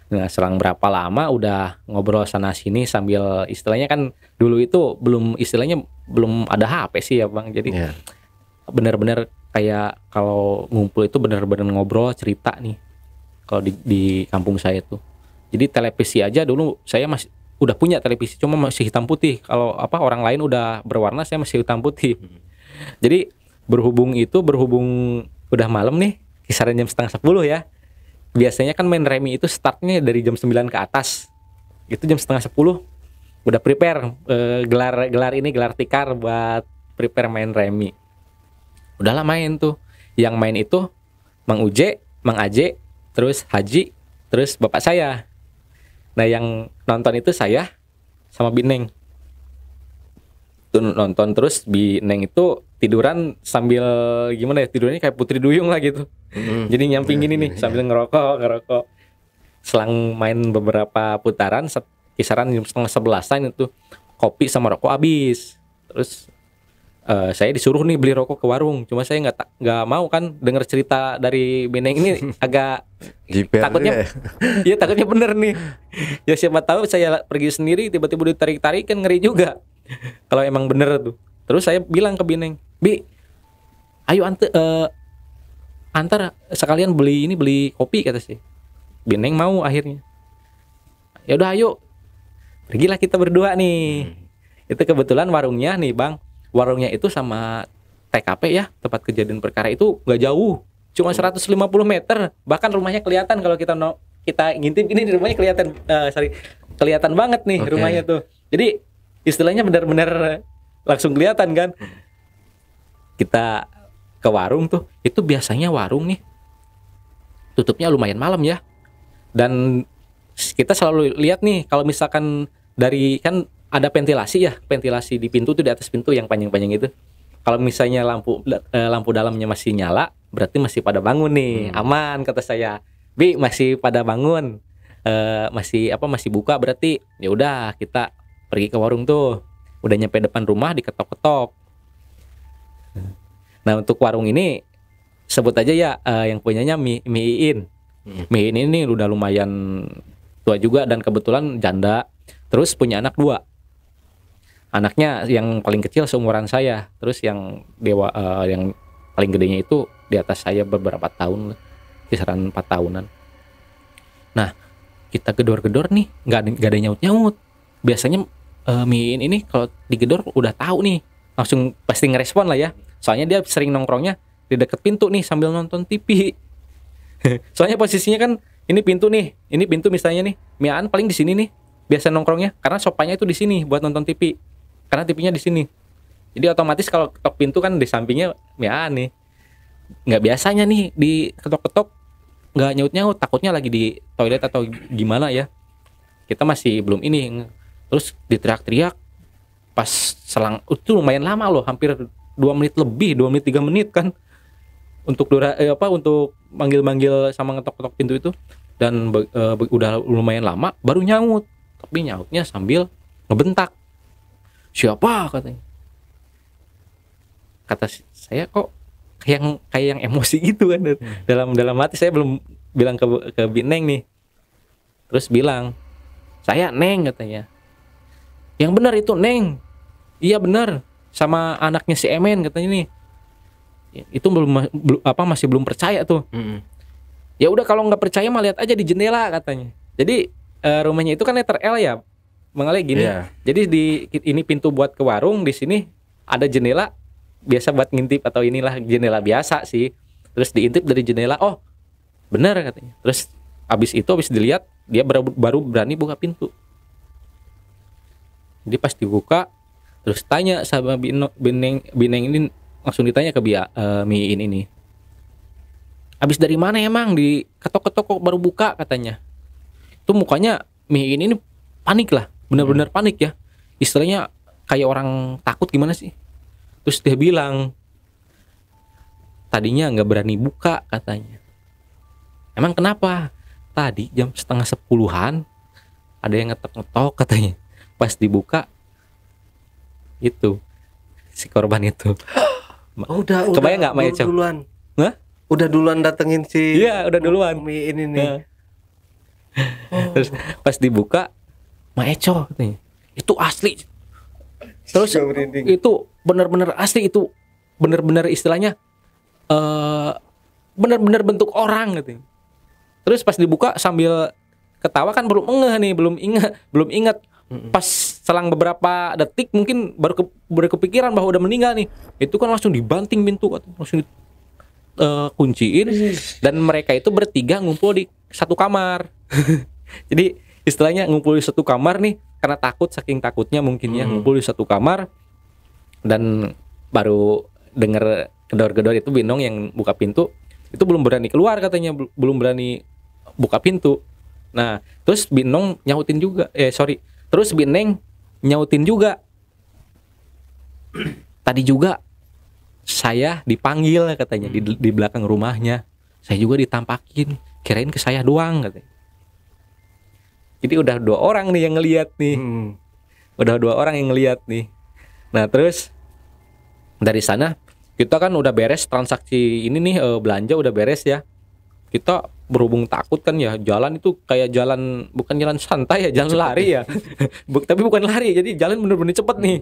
Nah selang berapa lama udah ngobrol sana sini sambil istilahnya kan dulu itu belum ada HP sih ya Bang. Jadi benar-benar kayak kalau ngumpul itu benar-benar ngobrol cerita nih kalau di kampung saya tuh. Jadi televisi aja dulu saya masih udah punya televisi, cuma masih hitam putih. Kalau orang lain udah berwarna, saya masih hitam putih. Jadi berhubung udah malam nih, kisaran jam setengah 10 ya. Biasanya kan main remi itu startnya dari jam 9 ke atas. Itu jam setengah 10 udah prepare gelar tikar buat prepare main remi. Udahlah main tuh. Yang main itu Mang Uje, Mang Aje, terus Haji, terus bapak saya. Nah yang nonton itu saya sama Bineng. Tuh nonton terus Bineng itu tiduran sambil gimana ya, tidurnya kayak Putri Duyung lah gitu. Jadi nyamping gini nih sambil ngerokok. Selang main beberapa putaran kisaran jam setengah 11-an itu kopi sama rokok habis. Terus saya disuruh nih beli rokok ke warung, cuma saya nggak mau kan denger cerita dari Bineng ini agak takutnya iya takutnya bener nih ya, siapa tahu saya pergi sendiri tiba-tiba ditarik-tarik kan ngeri juga kalau emang bener tuh. Terus saya bilang ke Bineng, Bi ayo antar sekalian beli kopi kata sih. Bineng mau akhirnya. Ya udah ayo pergilah kita berdua nih. Itu kebetulan warungnya nih Bang, warungnya itu sama TKP ya, tempat kejadian perkara itu nggak jauh, cuma 150 meter. Bahkan rumahnya kelihatan kalau kita ngintip ini rumahnya kelihatan banget nih rumahnya tuh. Jadi istilahnya benar-benar langsung kelihatan kan. Kita ke warung tuh, itu biasanya warung nih tutupnya lumayan malam ya. Dan kita selalu lihat nih kalau misalkan dari kan ada ventilasi di pintu tuh, di atas pintu yang panjang-panjang itu. Kalau misalnya lampu dalamnya masih nyala, berarti masih pada bangun nih, aman kata saya. Bi masih pada bangun, masih buka berarti. Ya udah kita pergi ke warung tuh. Udah nyampe depan rumah diketok-ketok. Nah untuk warung ini sebut aja ya yang punyanya Mi Iin. Mi Iin ini udah lumayan tua juga dan kebetulan janda. Terus punya anak 2. Anaknya yang paling kecil seumuran saya, terus yang yang paling gedenya itu di atas saya beberapa tahun, kisaran 4 tahunan. Nah, kita gedor-gedor nih, nggak ada nyaut-nyaut. Biasanya Miin ini kalau digedor udah tahu nih, langsung pasti ngerespon lah ya. Soalnya dia sering nongkrongnya di dekat pintu nih sambil nonton TV. Soalnya posisinya kan ini pintu misalnya nih, Mian paling di sini nih. Biasa nongkrongnya karena sopanya itu di sini buat nonton TV. Karena TV-nya di sini. Jadi otomatis kalau ketok pintu kan di sampingnya ya nih. Nggak biasanya nih di ketok-ketok nggak nyaut-nyaut, takutnya lagi di toilet atau gimana ya. Kita masih belum ini. Terus diteriak-teriak pas selang itu lumayan lama loh, hampir 2 menit lebih, 2 menit 3 menit kan. Untuk untuk manggil-manggil sama ngetok-ketok pintu itu dan udah lumayan lama baru nyaut. Tapi nyautnya sambil ngebentak. Siapa katanya? Kata saya kok kayak yang emosi gitu kan. Dalam hati saya belum bilang ke Bineng nih. Terus bilang, "Saya Neng," katanya. "Yang benar itu Neng." "Iya benar, sama anaknya si Emen," katanya nih. Itu masih belum percaya tuh. Ya udah kalau nggak percaya mah lihat aja di jendela katanya. Jadi rumahnya itu kan letter L ya, mengalih gini. Yeah. Jadi ini pintu buat ke warung, di sini ada jendela biasa buat ngintip atau inilah jendela biasa sih. Terus diintip dari jendela, oh bener katanya. Terus abis dilihat dia baru berani buka pintu. Jadi pas dibuka, terus tanya sama Bineng ini, langsung ditanya ke Miin ini. Abis dari mana emang, di ketok-ketok kok baru buka katanya. Itu mukanya Miin ini panik lah, benar-benar panik ya. Istilahnya kayak orang takut gimana sih. Terus dia bilang, tadinya nggak berani buka katanya. Emang kenapa? Tadi jam setengah 10-an ada yang ngetok-ngetok katanya. Pas dibuka, itu si korban itu. Kebayang nggak Maya Chow? Udah duluan datengin si. Iya, udah duluan. Ini nih. Terus pas dibuka, Ma Eco katanya, itu asli. Terus itu benar-benar asli, itu benar-benar istilahnya benar-benar bentuk orang katanya. Terus pas dibuka sambil ketawa kan belum ngeh nih, belum ingat. Pas selang beberapa detik mungkin baru kepikiran bahwa udah meninggal nih. Itu kan langsung dibanting pintu, langsung kunciin, dan mereka itu bertiga ngumpul di satu kamar. Jadi istilahnya ngumpul di satu kamar nih karena takut, saking takutnya mungkin ya, ngumpul di satu kamar, dan baru denger gedor-gedor itu Binong yang buka pintu. Itu belum berani keluar katanya, belum berani buka pintu. Nah, terus Binong nyautin juga, terus Bineng nyautin juga. Tadi juga saya dipanggil katanya di belakang rumahnya. Saya juga ditampakin, kirain ke saya doang katanya. Jadi udah 2 orang nih yang ngelihat nih. Udah 2 orang yang ngelihat nih. Nah, terus dari sana kita kan udah beres transaksi ini nih, belanja udah beres ya. Kita berhubung takut kan ya, jalan itu kayak jalan, bukan jalan santai ya, jalan lari ya. Tapi bukan lari, jadi jalan bener-bener cepet nih.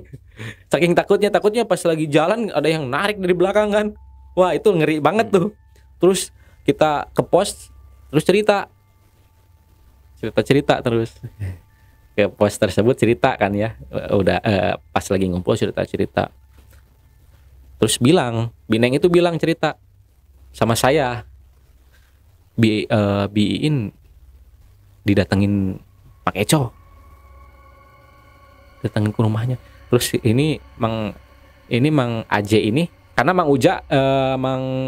Saking takutnya pas lagi jalan ada yang narik dari belakang kan. Wah, itu ngeri banget tuh. Terus kita ke pos, terus cerita terus ke pos tersebut, cerita kan ya. Udah pas lagi ngumpul cerita. Terus Bineng itu bilang cerita sama saya, Biin didatengin Pak Eco, datengin ke rumahnya. Terus ini Mang Aje ini, karena Mang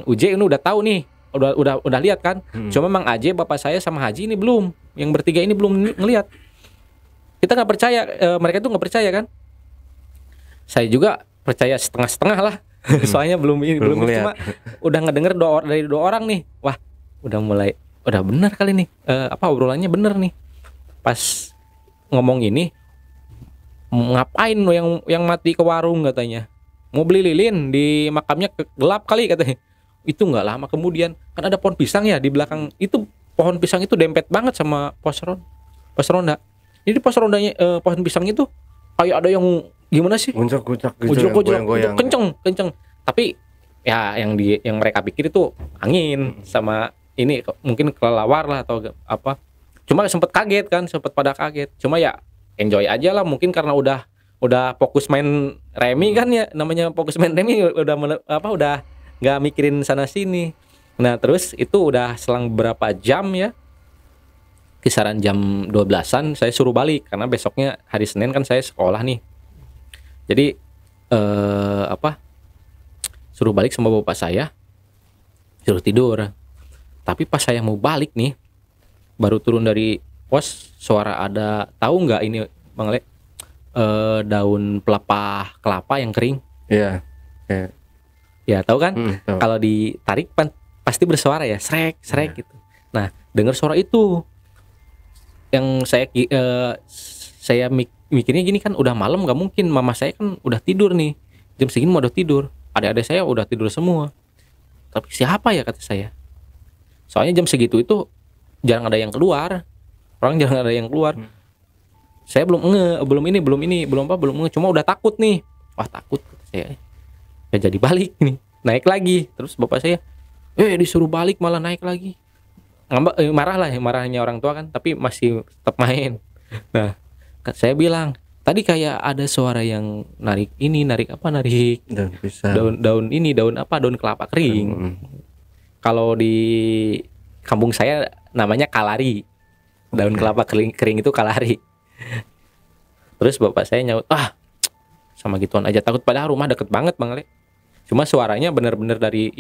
Uje ini udah tahu nih, udah lihat kan. Cuma Mang Aje bapak saya sama Haji ini belum, yang bertiga ini belum ngelihat. Kita nggak percaya, mereka tuh nggak percaya kan. Saya juga percaya setengah-setengah lah. Soalnya belum cuma udah ngedenger dari 2 orang nih. Wah, udah benar kali nih, obrolannya bener nih. Pas ngomong ini, ngapain lo yang mati ke warung katanya, mau beli lilin di makamnya gelap kali katanya. Itu nggak lama kemudian kan ada pohon pisang ya di belakang itu. Pohon pisang itu dempet banget sama pos ronda. Jadi pos rondanya, pohon pisang itu kayak ada yang gimana sih, Uncak-uncak gitu, goyang-goyang, kenceng. Tapi ya yang mereka pikir itu angin sama ini, mungkin kelelawar lah atau apa. Cuma sempet pada kaget. Cuma ya enjoy aja lah, mungkin karena udah fokus main remi kan ya, namanya fokus main remi, udah nggak mikirin sana sini. Nah, terus itu udah selang beberapa jam ya, kisaran jam 12-an saya suruh balik karena besoknya hari Senin kan saya sekolah nih. Jadi suruh balik sama bapak saya, suruh tidur. Tapi pas saya mau balik nih, baru turun dari pos, suara ada, tahu nggak ini Bang Le, daun pelepah kelapa yang kering? Iya. Ya tahu kan? Tahu. Kalau ditarik pasti bersuara ya, srek gitu. Nah, dengar suara itu, yang saya mikirnya gini kan, udah malam nggak mungkin, mama saya kan udah tidur nih, jam segini mau udah tidur, adik-adik saya udah tidur semua. Tapi siapa ya, kata saya. Soalnya jam segitu itu jarang ada yang keluar, jarang ada yang keluar. Saya belum nge, cuma udah takut nih. Wah, takut, kata saya. Ya jadi balik nih, naik lagi. Terus bapak saya, disuruh balik malah naik lagi. Ngambek, marahnya orang tua kan, tapi masih tetap main. Nah, saya bilang, tadi kayak ada suara yang narik Daun pisang. daun kelapa kering. Kalau di kampung saya namanya kalari. Daun kelapa kering itu kalari. Terus bapak saya nyaut, sama gituan aja takut, padahal rumah deket banget Bang Le. Cuma suaranya benar-benar dari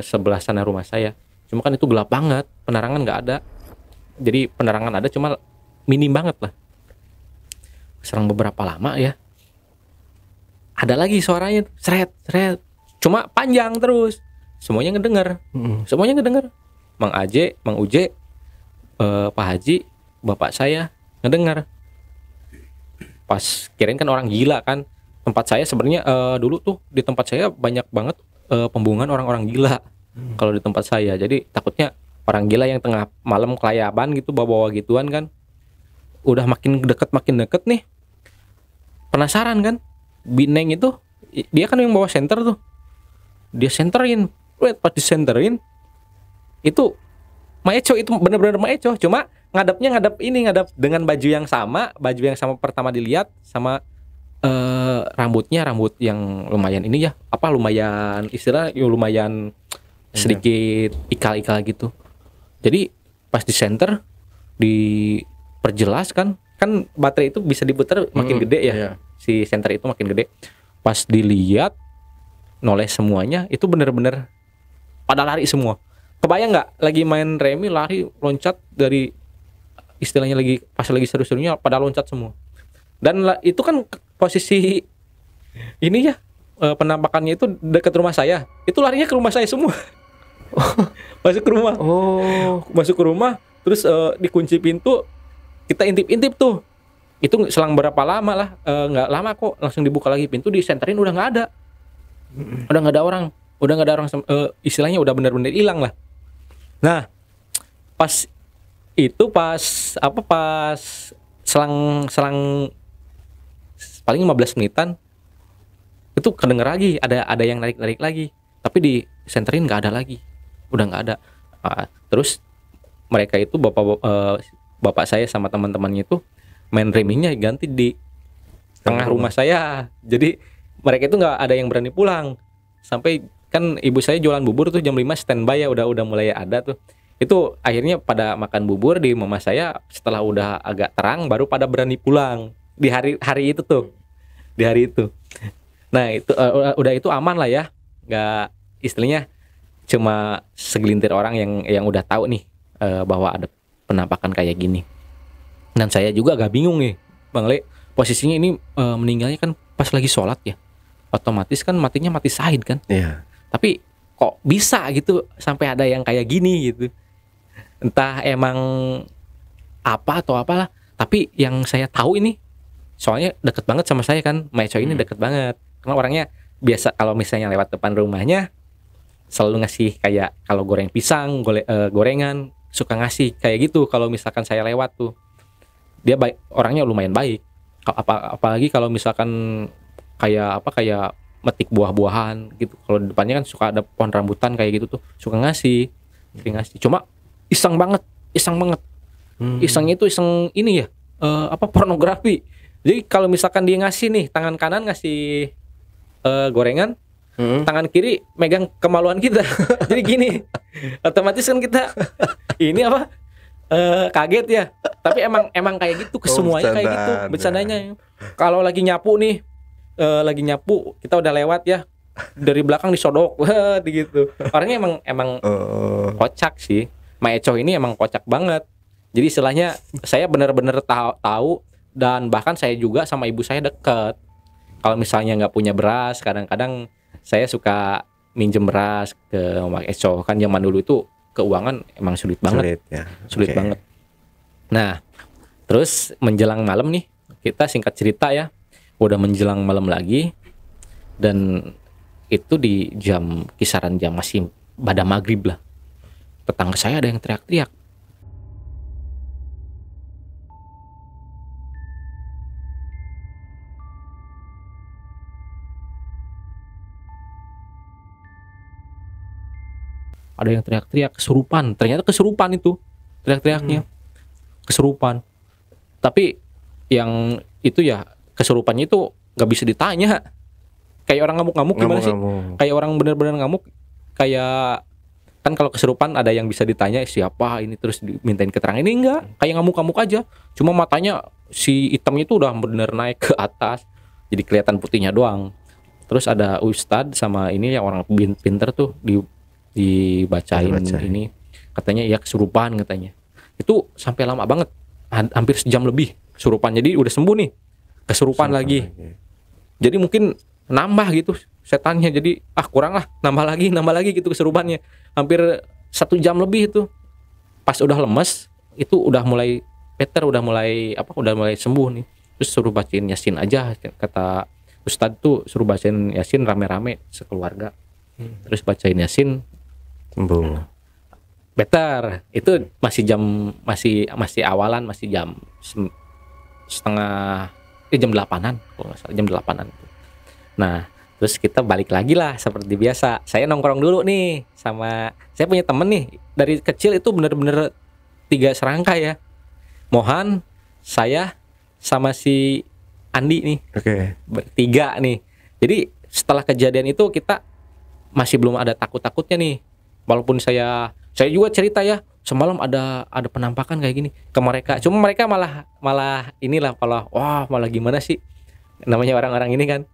sebelah sana rumah saya. Cuma kan itu gelap banget, penerangan nggak ada. Jadi penerangan ada cuma minim banget lah. Serang beberapa lama ya, ada lagi suaranya, seret. Cuma panjang terus. Semuanya ngedenger. Mang Aje, Mang Uje, Pak Haji, bapak saya ngedenger. Pas kirain kan orang gila kan. Tempat saya sebenarnya dulu tuh di tempat saya banyak banget pembuangan orang-orang gila. Kalau di tempat saya, jadi takutnya orang gila yang tengah malam kelayaban gitu, bawa gituan kan. Udah makin deket nih, penasaran kan. Bineng itu dia kan yang bawa senter tuh, dia senterin. Pas disenterin itu Maeco itu bener-bener Maeco, cuma ngadap dengan baju yang sama pertama dilihat, sama rambutnya rambut yang lumayan ini ya, lumayan istilah ya, lumayan sedikit ikal-ikal gitu. Jadi pas di center diperjelas kan baterai itu bisa diputar makin gede ya. Iya. Si center itu makin gede. Pas dilihat noleh semuanya itu bener-bener pada lari semua. Kebayang nggak lagi main remi lari loncat dari istilahnya pas lagi seru-serunya pada loncat semua. Dan itu kan posisi ini ya, penampakannya itu dekat rumah saya. Itu larinya ke rumah saya semua. Masuk ke rumah. Masuk ke rumah terus dikunci pintu, kita intip-intip tuh. Itu selang berapa lama lah, nggak lama kok langsung dibuka lagi pintu, disenterin udah nggak ada. Udah nggak ada orang, istilahnya udah benar-benar hilang lah. Nah, pas selang paling 15 menitan itu kedenger lagi ada yang narik lagi, tapi di senterin nggak ada lagi, udah nggak ada. Terus mereka itu bapak saya sama teman-temannya itu main reminya ganti di tengah rumah saya, jadi mereka itu nggak ada yang berani pulang. Sampai kan ibu saya jualan bubur tuh jam 5 standby ya, udah mulai ada tuh. Itu akhirnya pada makan bubur di mama saya, setelah udah agak terang baru pada berani pulang di hari itu tuh. Di hari itu. Nah, itu udah itu aman lah ya. Nggak, istilahnya cuma segelintir orang yang udah tahu nih bahwa ada penampakan kayak gini. Dan saya juga agak bingung nih, Bang Le. Posisinya ini meninggalnya kan pas lagi sholat ya. Otomatis kan matinya mati syahid kan. Iya. Tapi kok bisa gitu sampai ada yang kayak gini gitu. Entah emang apa atau apalah. Tapi yang saya tahu ini, soalnya deket banget sama saya kan, Maeco ini deket banget. Karena orangnya biasa kalau misalnya lewat depan rumahnya selalu ngasih kayak kalau goreng pisang, gorengan, suka ngasih kayak gitu kalau misalkan saya lewat tuh. Dia baik, orangnya lumayan baik. Apalagi kalau misalkan kayak metik buah-buahan gitu. Kalau depannya kan suka ada pohon rambutan kayak gitu tuh, suka ngasih. Cuma iseng banget. Iseng itu iseng ini ya, pornografi. Jadi kalau misalkan dia ngasih nih, tangan kanan ngasih gorengan, tangan kiri megang kemaluan kita. Jadi gini, otomatis kan kita ini kaget ya. Tapi emang kayak gitu, kesemuanya kayak gitu bercandanya. Kalau lagi nyapu nih, kita udah lewat ya, dari belakang disodok gitu. Orangnya emang kocak sih. Maeco ini emang kocak banget. Jadi istilahnya saya benar-benar tahu, dan bahkan saya juga sama ibu saya deket. Kalau misalnya nggak punya beras, kadang-kadang saya suka minjem beras ke Maeco. Kan zaman dulu itu keuangan emang sulit banget. Sulit banget. Nah, terus menjelang malam nih, kita singkat cerita ya, udah menjelang malam lagi, dan itu di kisaran jam masih pada maghrib lah. Tetangga saya ada yang teriak-teriak. Ada yang teriak-teriak kesurupan. Ternyata kesurupan itu teriak-teriaknya. Kesurupan. Tapi yang itu ya, kesurupannya itu nggak bisa ditanya. Kayak orang ngamuk-ngamuk gimana sih? Kayak orang benar-benar ngamuk. Kayak kan kalau kesurupan ada yang bisa ditanya siapa ini, terus dimintain keterangan. Ini enggak, kayak ngamuk-ngamuk aja. Cuma matanya si hitamnya itu udah benar naik ke atas. Jadi kelihatan putihnya doang. Terus ada ustadz sama ini yang orang pinter tuh dibacain ini. Katanya ya kesurupan katanya. Itu sampai lama banget. Hampir sejam lebih kesurupan. Jadi udah sembuh nih. Kesurupan lagi. Jadi mungkin nambah gitu setannya, jadi kurang lah, nambah lagi gitu kesurupannya. Hampir 1 jam lebih itu. Pas udah lemes itu udah mulai udah mulai sembuh nih. Terus suruh bacain Yasin aja, kata ustadz tuh, suruh bacain Yasin rame-rame sekeluarga. Terus bacain Yasin sembuh. Better. Itu masih awalan, masih jam setengah jam 8-an kalau nggak salah, jam 8-an. Nah, Terus kita balik lagi lah seperti biasa. Saya nongkrong dulu nih sama saya punya temen nih dari kecil itu bener-bener 3 serangka ya. Mohan, saya sama si Andi nih. Oke. Bertiga nih. Jadi setelah kejadian itu kita masih belum ada takut-takutnya nih. Walaupun saya juga cerita ya, semalam ada penampakan kayak gini ke mereka. Cuma mereka malah inilah malah gimana sih? Namanya orang-orang ini kan.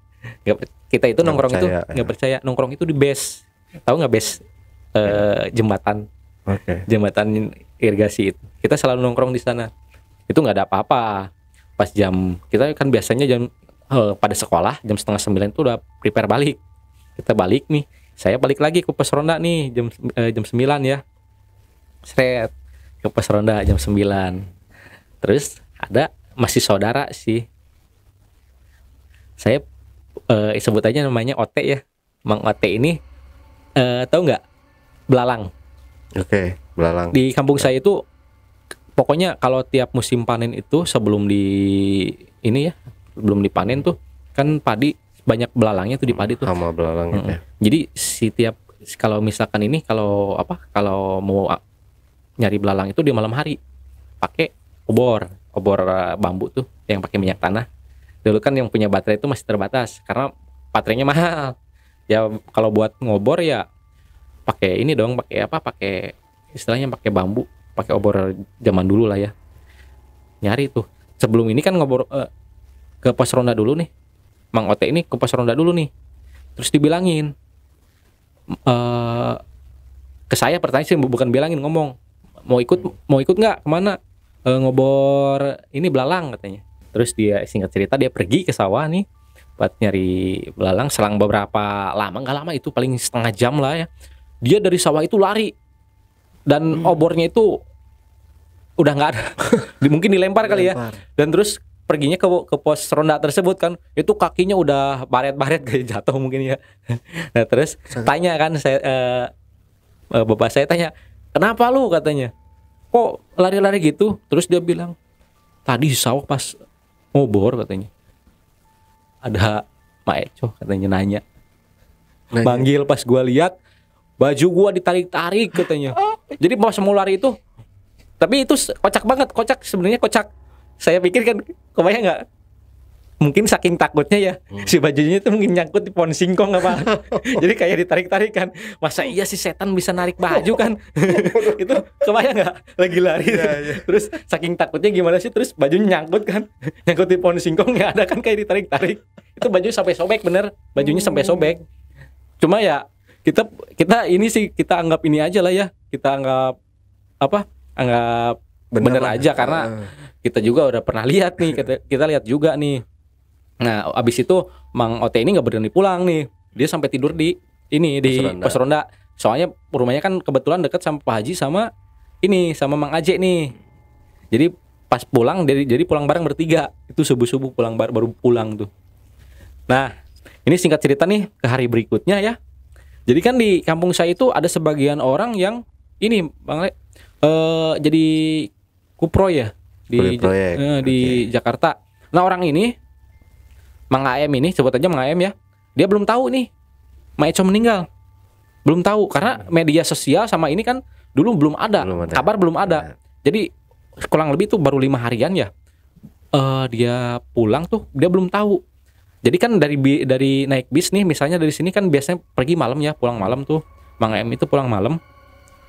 Kita itu nongkrong itu nggak percaya. Nongkrong itu di base. Tahu nggak base jembatan? Jembatan irigasi itu. Kita selalu nongkrong di sana. Itu nggak ada apa-apa. Pas jam kita kan biasanya jam pada sekolah jam 8:30 itu udah prepare balik. Kita balik nih. Saya balik lagi ke pos ronda nih jam 9 ya. Seret ke pos ronda jam 9. Terus ada masih saudara sih. Saya sebut aja namanya Ote ya. Mang Ote ini tahu nggak belalang? Oke, belalang. Di kampung saya itu pokoknya kalau tiap musim panen itu sebelum dipanen tuh kan padi banyak belalangnya tuh di padi tuh. Sama belalang gitu ya. Jadi kalau misalkan ini kalau mau nyari belalang itu di malam hari pakai obor bambu tuh yang pakai minyak tanah. Dulu kan yang punya baterai itu masih terbatas karena baterainya mahal. Ya kalau buat ngobor ya pakai ini dong, pakai istilahnya pakai bambu, pakai obor zaman dulu lah ya. Nyari tuh. Sebelum ini kan ngobor ke pos ronda dulu nih. Mang Ote ini ke pos ronda dulu nih. Terus dibilangin ke saya pertanyaan sih bukan bilangin, ngomong mau ikut nggak kemana ngobor ini belalang katanya. Terus dia singkat cerita dia pergi ke sawah nih buat nyari belalang. Selang beberapa lama, nggak lama itu paling setengah jam lah ya, dia dari sawah itu lari dan obornya itu udah nggak ada. Mungkin dilempar kali ya. Dan terus perginya ke pos ronda tersebut kan, itu kakinya udah baret-baret kayak jatuh mungkin ya. Nah terus tanya kan saya bapak saya tanya, kenapa lu katanya, kok lari-lari gitu? Terus dia bilang, tadi di sawah pas ngobor katanya ada Mak Eco katanya nanya. Manggil, pas gua lihat baju gua ditarik-tarik katanya. Jadi pas mau lari itu, tapi itu kocak sebenarnya kocak. Saya pikir kan, kebayang nggak? Mungkin saking takutnya ya, si bajunya itu mungkin nyangkut di pohon singkong apa. Jadi kayak ditarik-tarik kan. Masa iya sih setan bisa narik baju kan? Itu kebayang nggak? Lagi lari. Terus saking takutnya gimana sih? Terus bajunya nyangkut kan? Nyangkut di pohon singkong, nggak ada kan kayak ditarik-tarik. Itu baju sampai sobek bener. Bajunya sampai sobek. Cuma ya kita ini sih kita anggap ini aja lah ya. Kita anggap anggap bener aja karena kita juga udah pernah lihat nih, kita lihat juga nih. Nah abis itu Mang Ote ini nggak berani pulang nih, dia sampai tidur di pos ronda. Soalnya rumahnya kan kebetulan dekat sama Pak Haji sama Mang Aje nih. Jadi pas pulang jadi pulang bareng bertiga. Itu subuh baru pulang tuh. Nah ini singkat cerita nih ke hari berikutnya ya. Jadi kan di kampung saya itu ada sebagian orang yang ini Bang Le, jadi kupro ya di Jakarta. Nah orang ini Mang AM ini, sebut aja Mang AM ya, dia belum tahu nih Mak Eco meninggal, belum tahu karena media sosial sama ini kan dulu belum ada. Kabar belum ada. Jadi kurang lebih tuh baru 5 harian ya dia pulang tuh dia belum tahu. Jadi kan dari naik bis nih misalnya dari sini kan biasanya pergi malam ya, pulang malam tuh. Mang AM itu pulang malam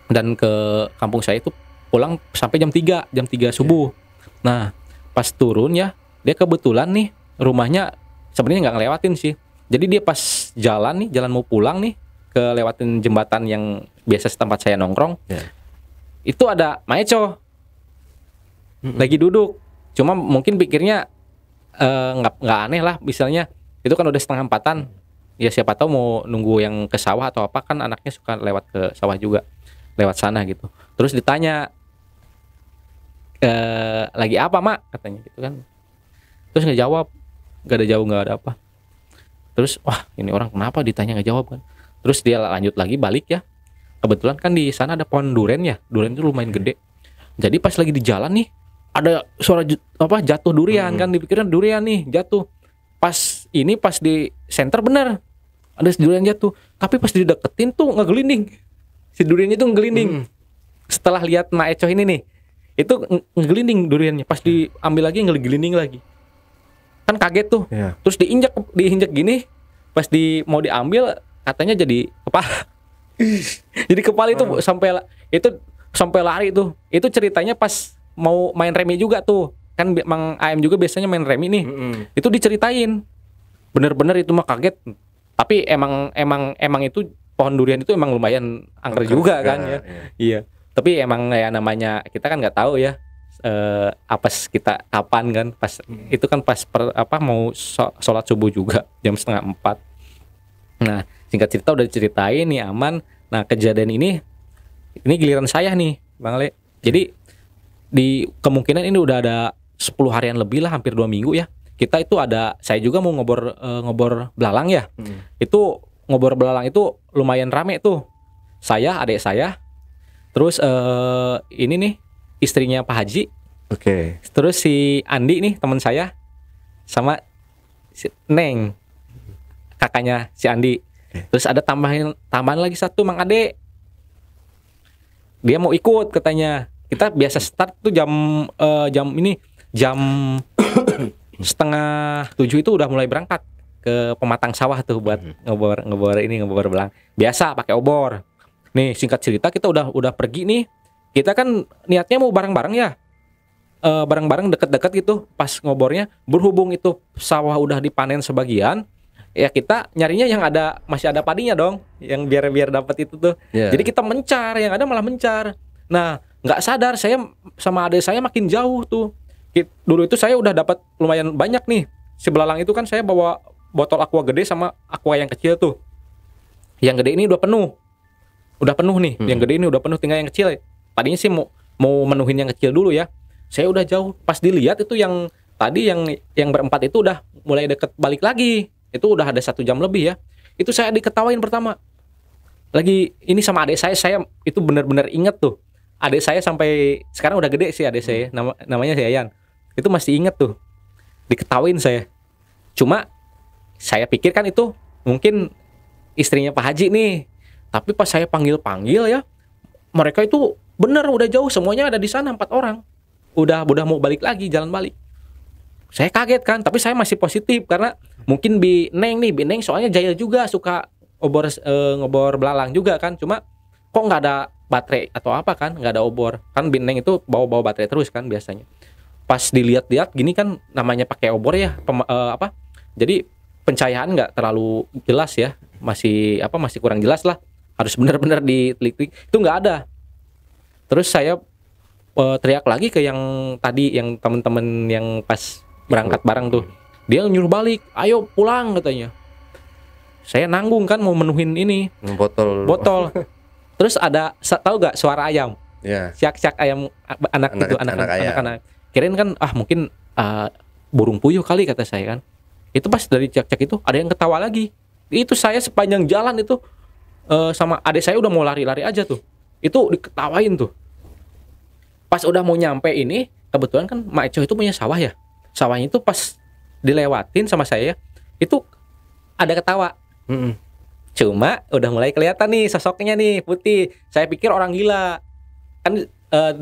dan ke kampung saya itu pulang sampai jam 3 subuh. Nah pas turun ya, dia kebetulan nih rumahnya sebenarnya nggak ngelewatin sih. Jadi dia pas jalan mau pulang nih, lewatin jembatan yang biasa tempat saya nongkrong. Itu ada Mak Eco lagi duduk. Cuma mungkin pikirnya nggak aneh lah, misalnya itu kan udah 3:30. Ya siapa tahu mau nunggu yang ke sawah atau apa, kan anaknya suka lewat ke sawah juga, lewat sana gitu. Terus ditanya, lagi apa Mak katanya gitu kan. Terus nggak jawab, nggak ada apa. Terus wah ini orang kenapa ditanya nggak jawab kan. Terus dia lanjut lagi balik ya. Kebetulan kan di sana ada pohon duren ya, duren itu lumayan gede. Jadi pas lagi di jalan nih ada suara jatuh durian kan, dipikirnya durian nih jatuh. Pas di center bener ada durian jatuh. Tapi pas dideketin tuh ngegelinding. Si duriannya tuh ngegelinding. Setelah lihat Mak Eco ini nih, itu ngegelinding duriannya. Pas diambil lagi ngegelinding lagi. Kan kaget tuh. Terus diinjak gini. Pas mau diambil katanya jadi kepala. Jadi kepala itu sampai lari tuh. Itu ceritanya pas mau main remi juga tuh. Kan Mang AM juga biasanya main remi nih. Itu diceritain. Bener-bener itu mah kaget. Tapi emang itu pohon durian itu emang lumayan angker juga kan ya. Iya. Tapi emang ya namanya kita kan nggak tahu ya apa kita kapan kan pas itu kan pas mau sholat subuh juga jam 3:30. Nah singkat cerita udah diceritain nih aman. Nah kejadian ini giliran saya nih Bang Le. Jadi di kemungkinan ini udah ada 10 harian lebih lah, hampir 2 minggu ya. Kita itu saya juga mau ngobor belalang ya. Itu ngobor belalang itu lumayan rame tuh. Saya, adik saya, terus ini nih istrinya Pak Haji. Oke. Terus si Andi nih teman saya, sama si Neng, kakaknya si Andi. Terus ada tambahan lagi satu Mang Ade. Dia mau ikut katanya. Kita biasa start tuh jam 6:30 itu udah mulai berangkat ke pematang sawah tuh buat ngebor belang. Biasa pakai obor. Nih singkat cerita kita udah pergi nih. Kita kan niatnya mau bareng-bareng ya. Bareng-bareng deket-deket gitu. Pas ngobornya berhubung itu sawah udah dipanen sebagian, ya kita nyarinya yang masih ada padinya dong, yang biar dapat itu tuh. Jadi kita mencar, yang ada malah mencar. Nah, nggak sadar saya sama adik saya makin jauh tuh. Dulu itu saya udah dapat lumayan banyak nih. Si belalang itu kan saya bawa botol aqua gede sama aqua yang kecil tuh. Yang gede ini udah penuh. Udah penuh nih. Yang gede ini udah penuh, tinggal yang kecil. Tadinya sih mau menuhin yang kecil dulu ya. Saya udah jauh. Pas dilihat itu yang tadi yang berempat itu udah mulai deket balik lagi. Itu udah ada 1 jam lebih ya. Itu saya diketawain pertama. Lagi ini sama adik saya itu benar-benar inget tuh. Adik saya sampai sekarang udah gede sih adik saya, namanya si Yayan. Itu masih inget tuh. Diketawain saya. Cuma saya pikir kan itu mungkin istrinya Pak Haji nih. Tapi pas saya panggil ya, mereka itu bener udah jauh, semuanya ada di sana 4 orang. Udah mau balik lagi, jalan balik. Saya kaget kan, tapi saya masih positif karena mungkin Bi Neng soalnya jahil juga, suka ngobor belalang juga kan. Cuma kok nggak ada baterai atau apa kan, nggak ada obor. Kan Bi Neng itu bawa baterai terus kan biasanya. Pas dilihat-lihat gini kan namanya pakai obor ya, jadi pencahayaan nggak terlalu jelas ya, masih kurang jelas lah. Harus benar-benar ditelik-telik. Itu nggak ada. Terus saya teriak lagi ke yang tadi, yang teman-teman yang pas berangkat bareng tuh. Dia nyuruh balik, ayo pulang katanya. Saya nanggung kan mau menuhin ini botol. Terus ada tahu gak suara ayam? Siak-siak ayam anak ayam. Kirain kan mungkin burung puyuh kali kata saya kan. Itu pas dari siak-siak itu ada yang ketawa lagi. Itu saya sepanjang jalan itu sama adik saya udah mau lari-lari aja tuh. Itu diketawain tuh. Pas udah mau nyampe ini, kebetulan kan Mak Eco itu punya sawah ya. Sawahnya itu pas dilewatin sama saya, itu ada ketawa. Cuma udah mulai kelihatan nih sosoknya nih putih. Saya pikir orang gila. Kan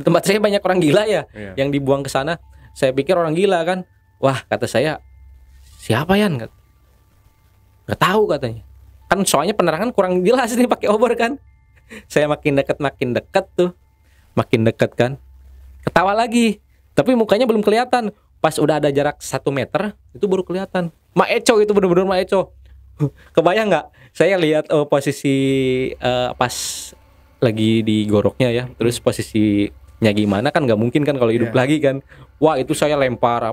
tempat saya banyak orang gila ya, yang dibuang ke sana. Saya pikir orang gila kan. Wah, kata saya, siapa Yan? Nggak tahu katanya. Kan soalnya penerangan kurang jelas nih pakai obor kan. Saya makin dekat tuh. Makin dekat kan. Ketawa lagi. Tapi mukanya belum kelihatan. Pas udah ada jarak 1 meter, itu baru kelihatan. Mak Eco itu bener-bener Mak Eco. Kebayang nggak? Saya lihat posisi pas lagi di goroknya ya. Terus posisinya gimana kan nggak mungkin kan kalau hidup lagi kan. Wah itu saya lempar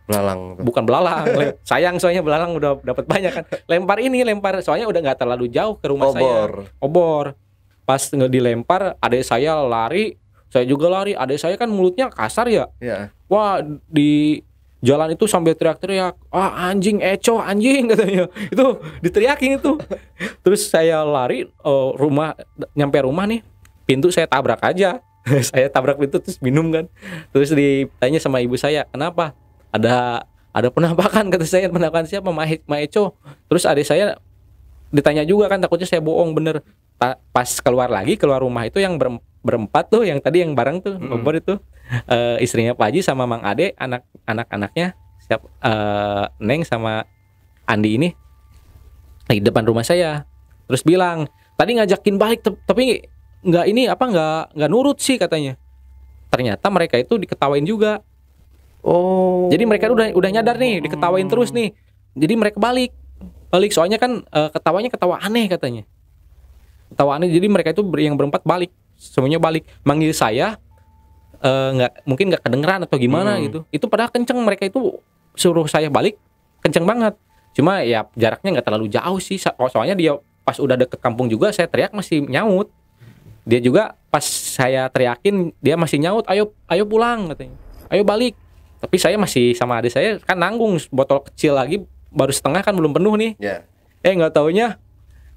belalang. Bukan belalang. Sayang soalnya belalang udah dapat banyak kan. Lempar soalnya udah nggak terlalu jauh ke rumah saya. Obor. Pas dilempar, adik saya lari. Saya juga lari, adik saya kan mulutnya kasar ya. Wah di jalan itu sambil teriak-teriak, anjing Eco, anjing katanya. Itu diteriakin itu. Terus saya lari nyampe rumah nih, pintu saya tabrak aja. Saya tabrak pintu terus minum kan. Terus ditanya sama ibu saya, kenapa? Ada penampakan kata saya. Penampakan siapa? Mak Eco. Terus adik saya ditanya juga kan, takutnya saya bohong bener. Pas keluar rumah itu yang berempat tuh, yang tadi yang bareng tuh ngobrol itu, istrinya Pak Haji sama Mang Ade, anak-anaknya siap, Neng sama Andi ini di depan rumah saya. Terus bilang, tadi ngajakin balik tapi nggak nurut sih katanya. Ternyata mereka itu diketawain juga. Oh. Jadi mereka udah nyadar nih, diketawain terus nih. Jadi mereka balik soalnya kan ketawanya ketawa aneh katanya. Ketawa aneh, jadi mereka itu yang berempat balik, semuanya balik. Manggil saya mungkin nggak kedengeran atau gimana gitu. Itu padahal kenceng, mereka itu suruh saya balik kenceng banget. Cuma ya jaraknya nggak terlalu jauh sih. Soalnya dia pas udah deket kampung juga saya teriak masih nyaut. Dia juga pas saya teriakin dia masih nyaut, ayo pulang katanya. Ayo balik. Tapi saya masih sama adik saya kan nanggung botol kecil lagi, baru setengah kan belum penuh nih. Yeah. Nggak taunya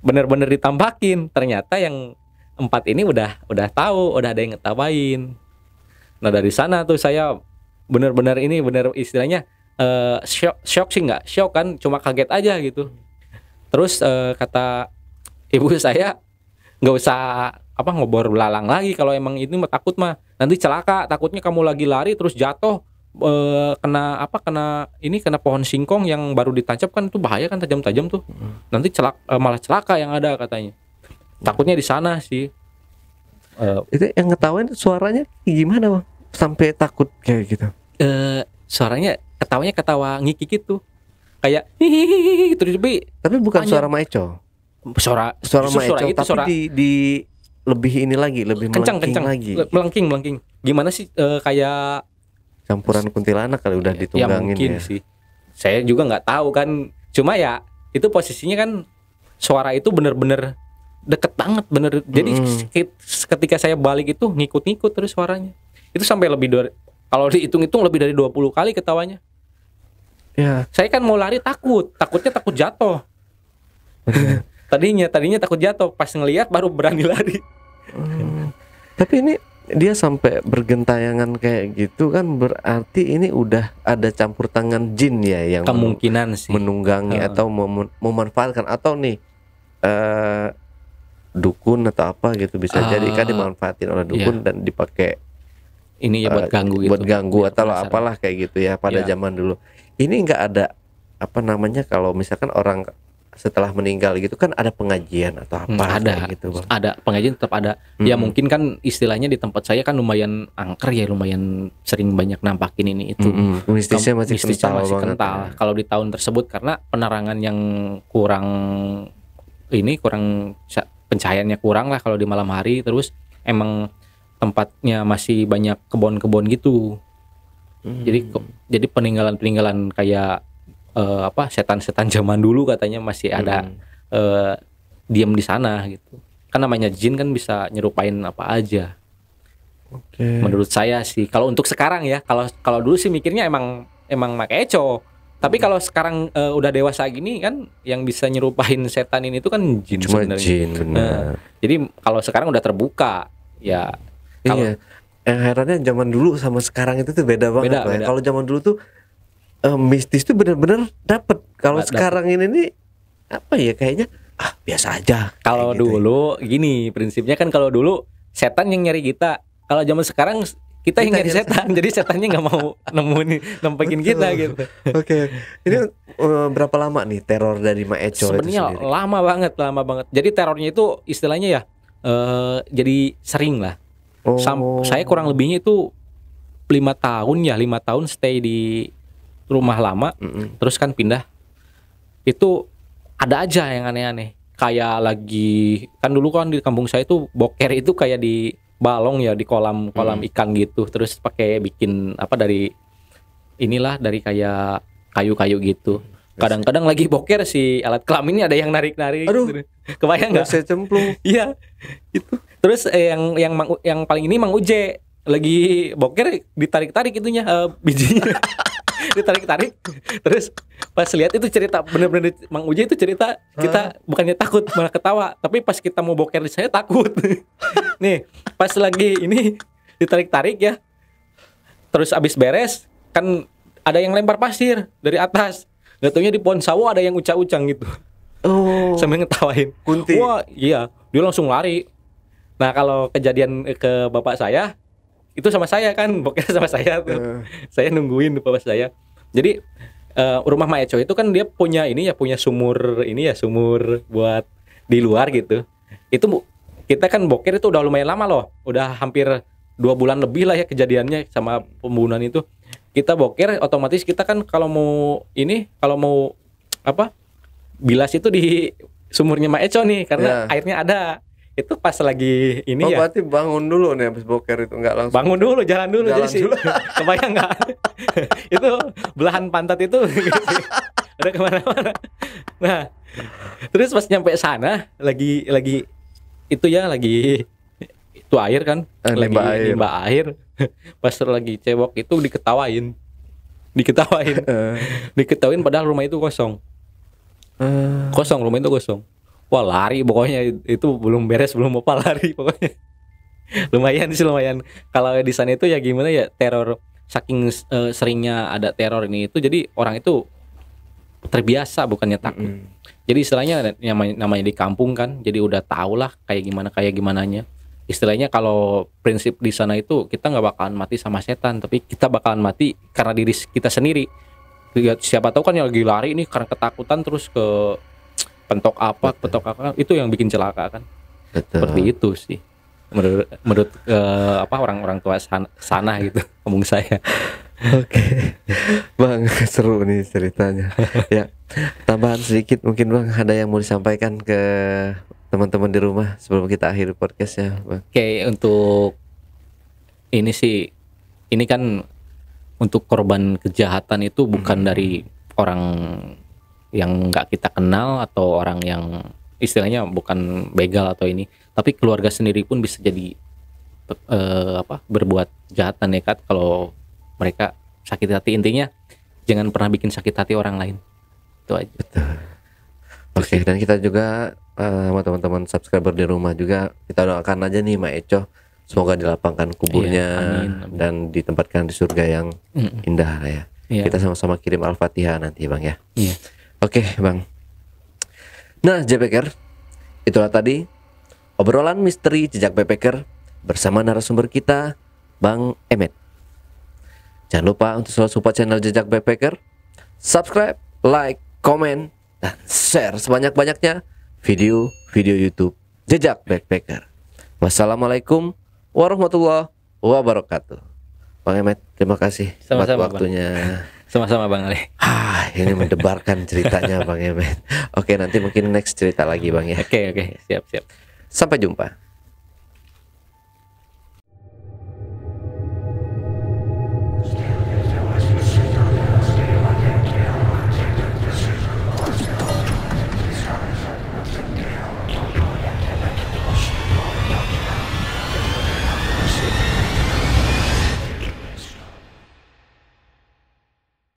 bener-bener ditampakin. Ternyata yang 4 ini udah tahu, udah ada yang ngetawain. Nah dari sana tuh saya bener istilahnya shock sih, nggak shock kan, cuma kaget aja gitu. Terus kata ibu saya, nggak usah ngobor belalang lagi, kalau emang ini takut mah nanti celaka, takutnya kamu lagi lari terus jatuh, kena pohon singkong yang baru ditancap kan, itu bahaya kan, tajam-tajam tuh, nanti malah celaka yang ada katanya. Takutnya di sana sih. Itu yang ngetawain suaranya gimana Bang? Sampai takut kayak gitu. Suaranya ketawanya ketawa ngikik gitu, kayak hihihi terus. Tapi bukan suara Maeco. Suara Maeco, itu tapi di lebih ini lagi, lebih kencang lagi. Melengking. Gimana sih, kayak campuran kuntilanak kali udah ditunggangin ya. Mungkin sih. Saya juga nggak tahu kan. Cuma ya itu posisinya kan suara itu bener-bener deket banget bener. Jadi ketika saya balik itu ngikut-ngikut terus suaranya. Itu sampai kalau dihitung-hitung lebih dari 20 kali ketawanya. Ya. Saya kan mau lari takutnya takut jatuh. Tadinya takut jatuh, pas ngelihat baru berani lari. Tapi ini dia sampai bergentayangan kayak gitu kan, berarti ini udah ada campur tangan jin ya yang kemungkinan sih menunggangi atau memanfaatkan, atau nih dukun atau apa gitu, bisa jadi kan dimanfaatin oleh dukun dan dipakai ini ya buat ganggu gitu. Buat ganggu atau apalah kayak gitu ya pada zaman dulu. Ini nggak ada kalau misalkan orang setelah meninggal gitu kan ada pengajian atau apa ada gitu Bang. Ada pengajian, tetap ada. Ya mungkin kan istilahnya di tempat saya kan lumayan angker ya, lumayan sering banyak nampakin ini itu. Mistisnya masih kental. Ya. Kalau di tahun tersebut karena penerangan yang kurang pencahayaannya kurang lah kalau di malam hari, terus emang tempatnya masih banyak kebun-kebun gitu. Jadi peninggalan kayak setan-setan zaman dulu katanya masih ada diam di sana gitu. Kan namanya jin kan bisa nyerupain apa aja. Menurut saya sih. Kalau untuk sekarang ya, kalau dulu sih mikirnya emang Maeco. Tapi kalau sekarang udah dewasa gini kan, yang bisa nyerupain setan ini itu kan jin sebenarnya. Jin, benar. Jadi kalau sekarang udah terbuka ya. Iya. Yang herannya zaman dulu sama sekarang itu tuh beda banget. Beda. Kalau zaman dulu tuh mistis tuh bener-bener dapet. Kalau sekarang ini nih kayaknya biasa aja. Kalau dulu gini prinsipnya kan, kalau dulu setan yang nyari kita. Kalau zaman sekarang kita yang nyari setan. Jadi setannya nggak mau nempekin kita gitu. Oke. Ini berapa lama nih teror dari Maeco? Sebenarnya lama banget. Jadi terornya itu istilahnya ya jadi sering lah. Saya kurang lebihnya itu 5 tahun stay di rumah lama, terus kan pindah. Itu ada aja yang aneh-aneh. Kayak lagi kan dulu kan di kampung saya itu boker itu kayak di balong ya, di kolam ikan gitu. Terus pakai bikin dari kayak kayu-kayu gitu. Kadang-kadang lagi boker si alat kelaminnya ada yang narik-narik. Aduh, gitu. Kebayang nggak? Saya cemplung. Iya, itu. Terus yang paling ini Mang Uje lagi boker ditarik-tarik itunya bijinya. Ditarik-tarik. Terus pas lihat itu cerita bener-bener Mang Uje itu cerita, kita bukannya takut malah ketawa, tapi pas kita mau boker di saya takut. Nih, pas lagi ini ditarik-tarik ya. Terus abis beres kan ada yang lempar pasir dari atas. Gak taunya di pohon sawo ada yang ucang-ucang gitu. Oh, sambil ngetawain. Kunti. Wah, iya, dia langsung lari. Nah, kalau kejadian ke bapak saya itu sama saya kan, boker sama saya tuh. Saya nungguin bapak saya. Jadi rumah Mak Eco itu kan dia punya ini ya, punya sumur ini ya, sumur buat di luar gitu. Itu kita kan boker itu udah lumayan lama loh, udah hampir 2 bulan lebih lah ya kejadiannya sama pembunuhan itu. Kita boker otomatis kita kan kalau mau apa bilas itu di sumurnya Mak Eco nih karena airnya ada. Itu pas lagi ini ya. Berarti bangun dulu nih habis boker itu, enggak langsung. Bangun dulu, jalan dulu jadi sih. Kebayang nggak? Itu belahan pantat itu udah kemana-mana. Nah, terus pas nyampe sana lagi itu ya lagi itu air kan, lagi limbah air. Pas lagi cebok itu diketawain padahal rumah itu kosong. Rumah itu kosong. Wah, lari pokoknya, itu belum beres belum apa lari pokoknya. lumayan. Kalau di sana itu ya gimana ya, teror saking seringnya ada teror ini itu, jadi orang itu terbiasa bukannya takut. Jadi istilahnya namanya di kampung kan, jadi udah tau lah kayak gimananya. Istilahnya kalau prinsip di sana itu kita nggak bakalan mati sama setan, tapi kita bakalan mati karena diri kita sendiri. Siapa tahu kan yang lagi lari ini karena ketakutan terus ke pentok apa itu yang bikin celaka kan. Betul. Seperti itu sih menurut orang-orang tua sana gitu ngomong saya. Oke. Bang, seru nih ceritanya. Ya, tambahan sedikit mungkin Bang, ada yang mau disampaikan ke teman-teman di rumah sebelum kita akhiri podcastnya, Bang? Oke, untuk ini sih, ini kan untuk korban kejahatan itu bukan dari orang yang nggak kita kenal atau orang yang istilahnya bukan begal atau ini, tapi keluarga sendiri pun bisa jadi berbuat jahat dan nekat kalau mereka sakit hati. Intinya jangan pernah bikin sakit hati orang lain, itu aja. Betul. Oke, dan kita juga sama teman-teman subscriber di rumah juga kita doakan aja nih Mak Eco, semoga dilapangkan kuburnya, amin. Dan ditempatkan di surga yang indah ya. Kita sama-sama kirim Al-Fatihah nanti Bang ya. Oke Bang. Nah JPker, itulah tadi obrolan misteri jejak backpacker bersama narasumber kita Bang Emet. Jangan lupa untuk selalu support channel Jejak Backpacker, subscribe, like, komen, dan share sebanyak-banyaknya video-video YouTube Jejak Backpacker. Wassalamualaikum warahmatullahi wabarakatuh. Bang Emet, terima kasih buat waktunya. Sama-sama Bang Ali. Ini mendebarkan ceritanya Bang Emet. Oke, nanti mungkin next cerita lagi Bang ya. Oke, siap. Sampai jumpa.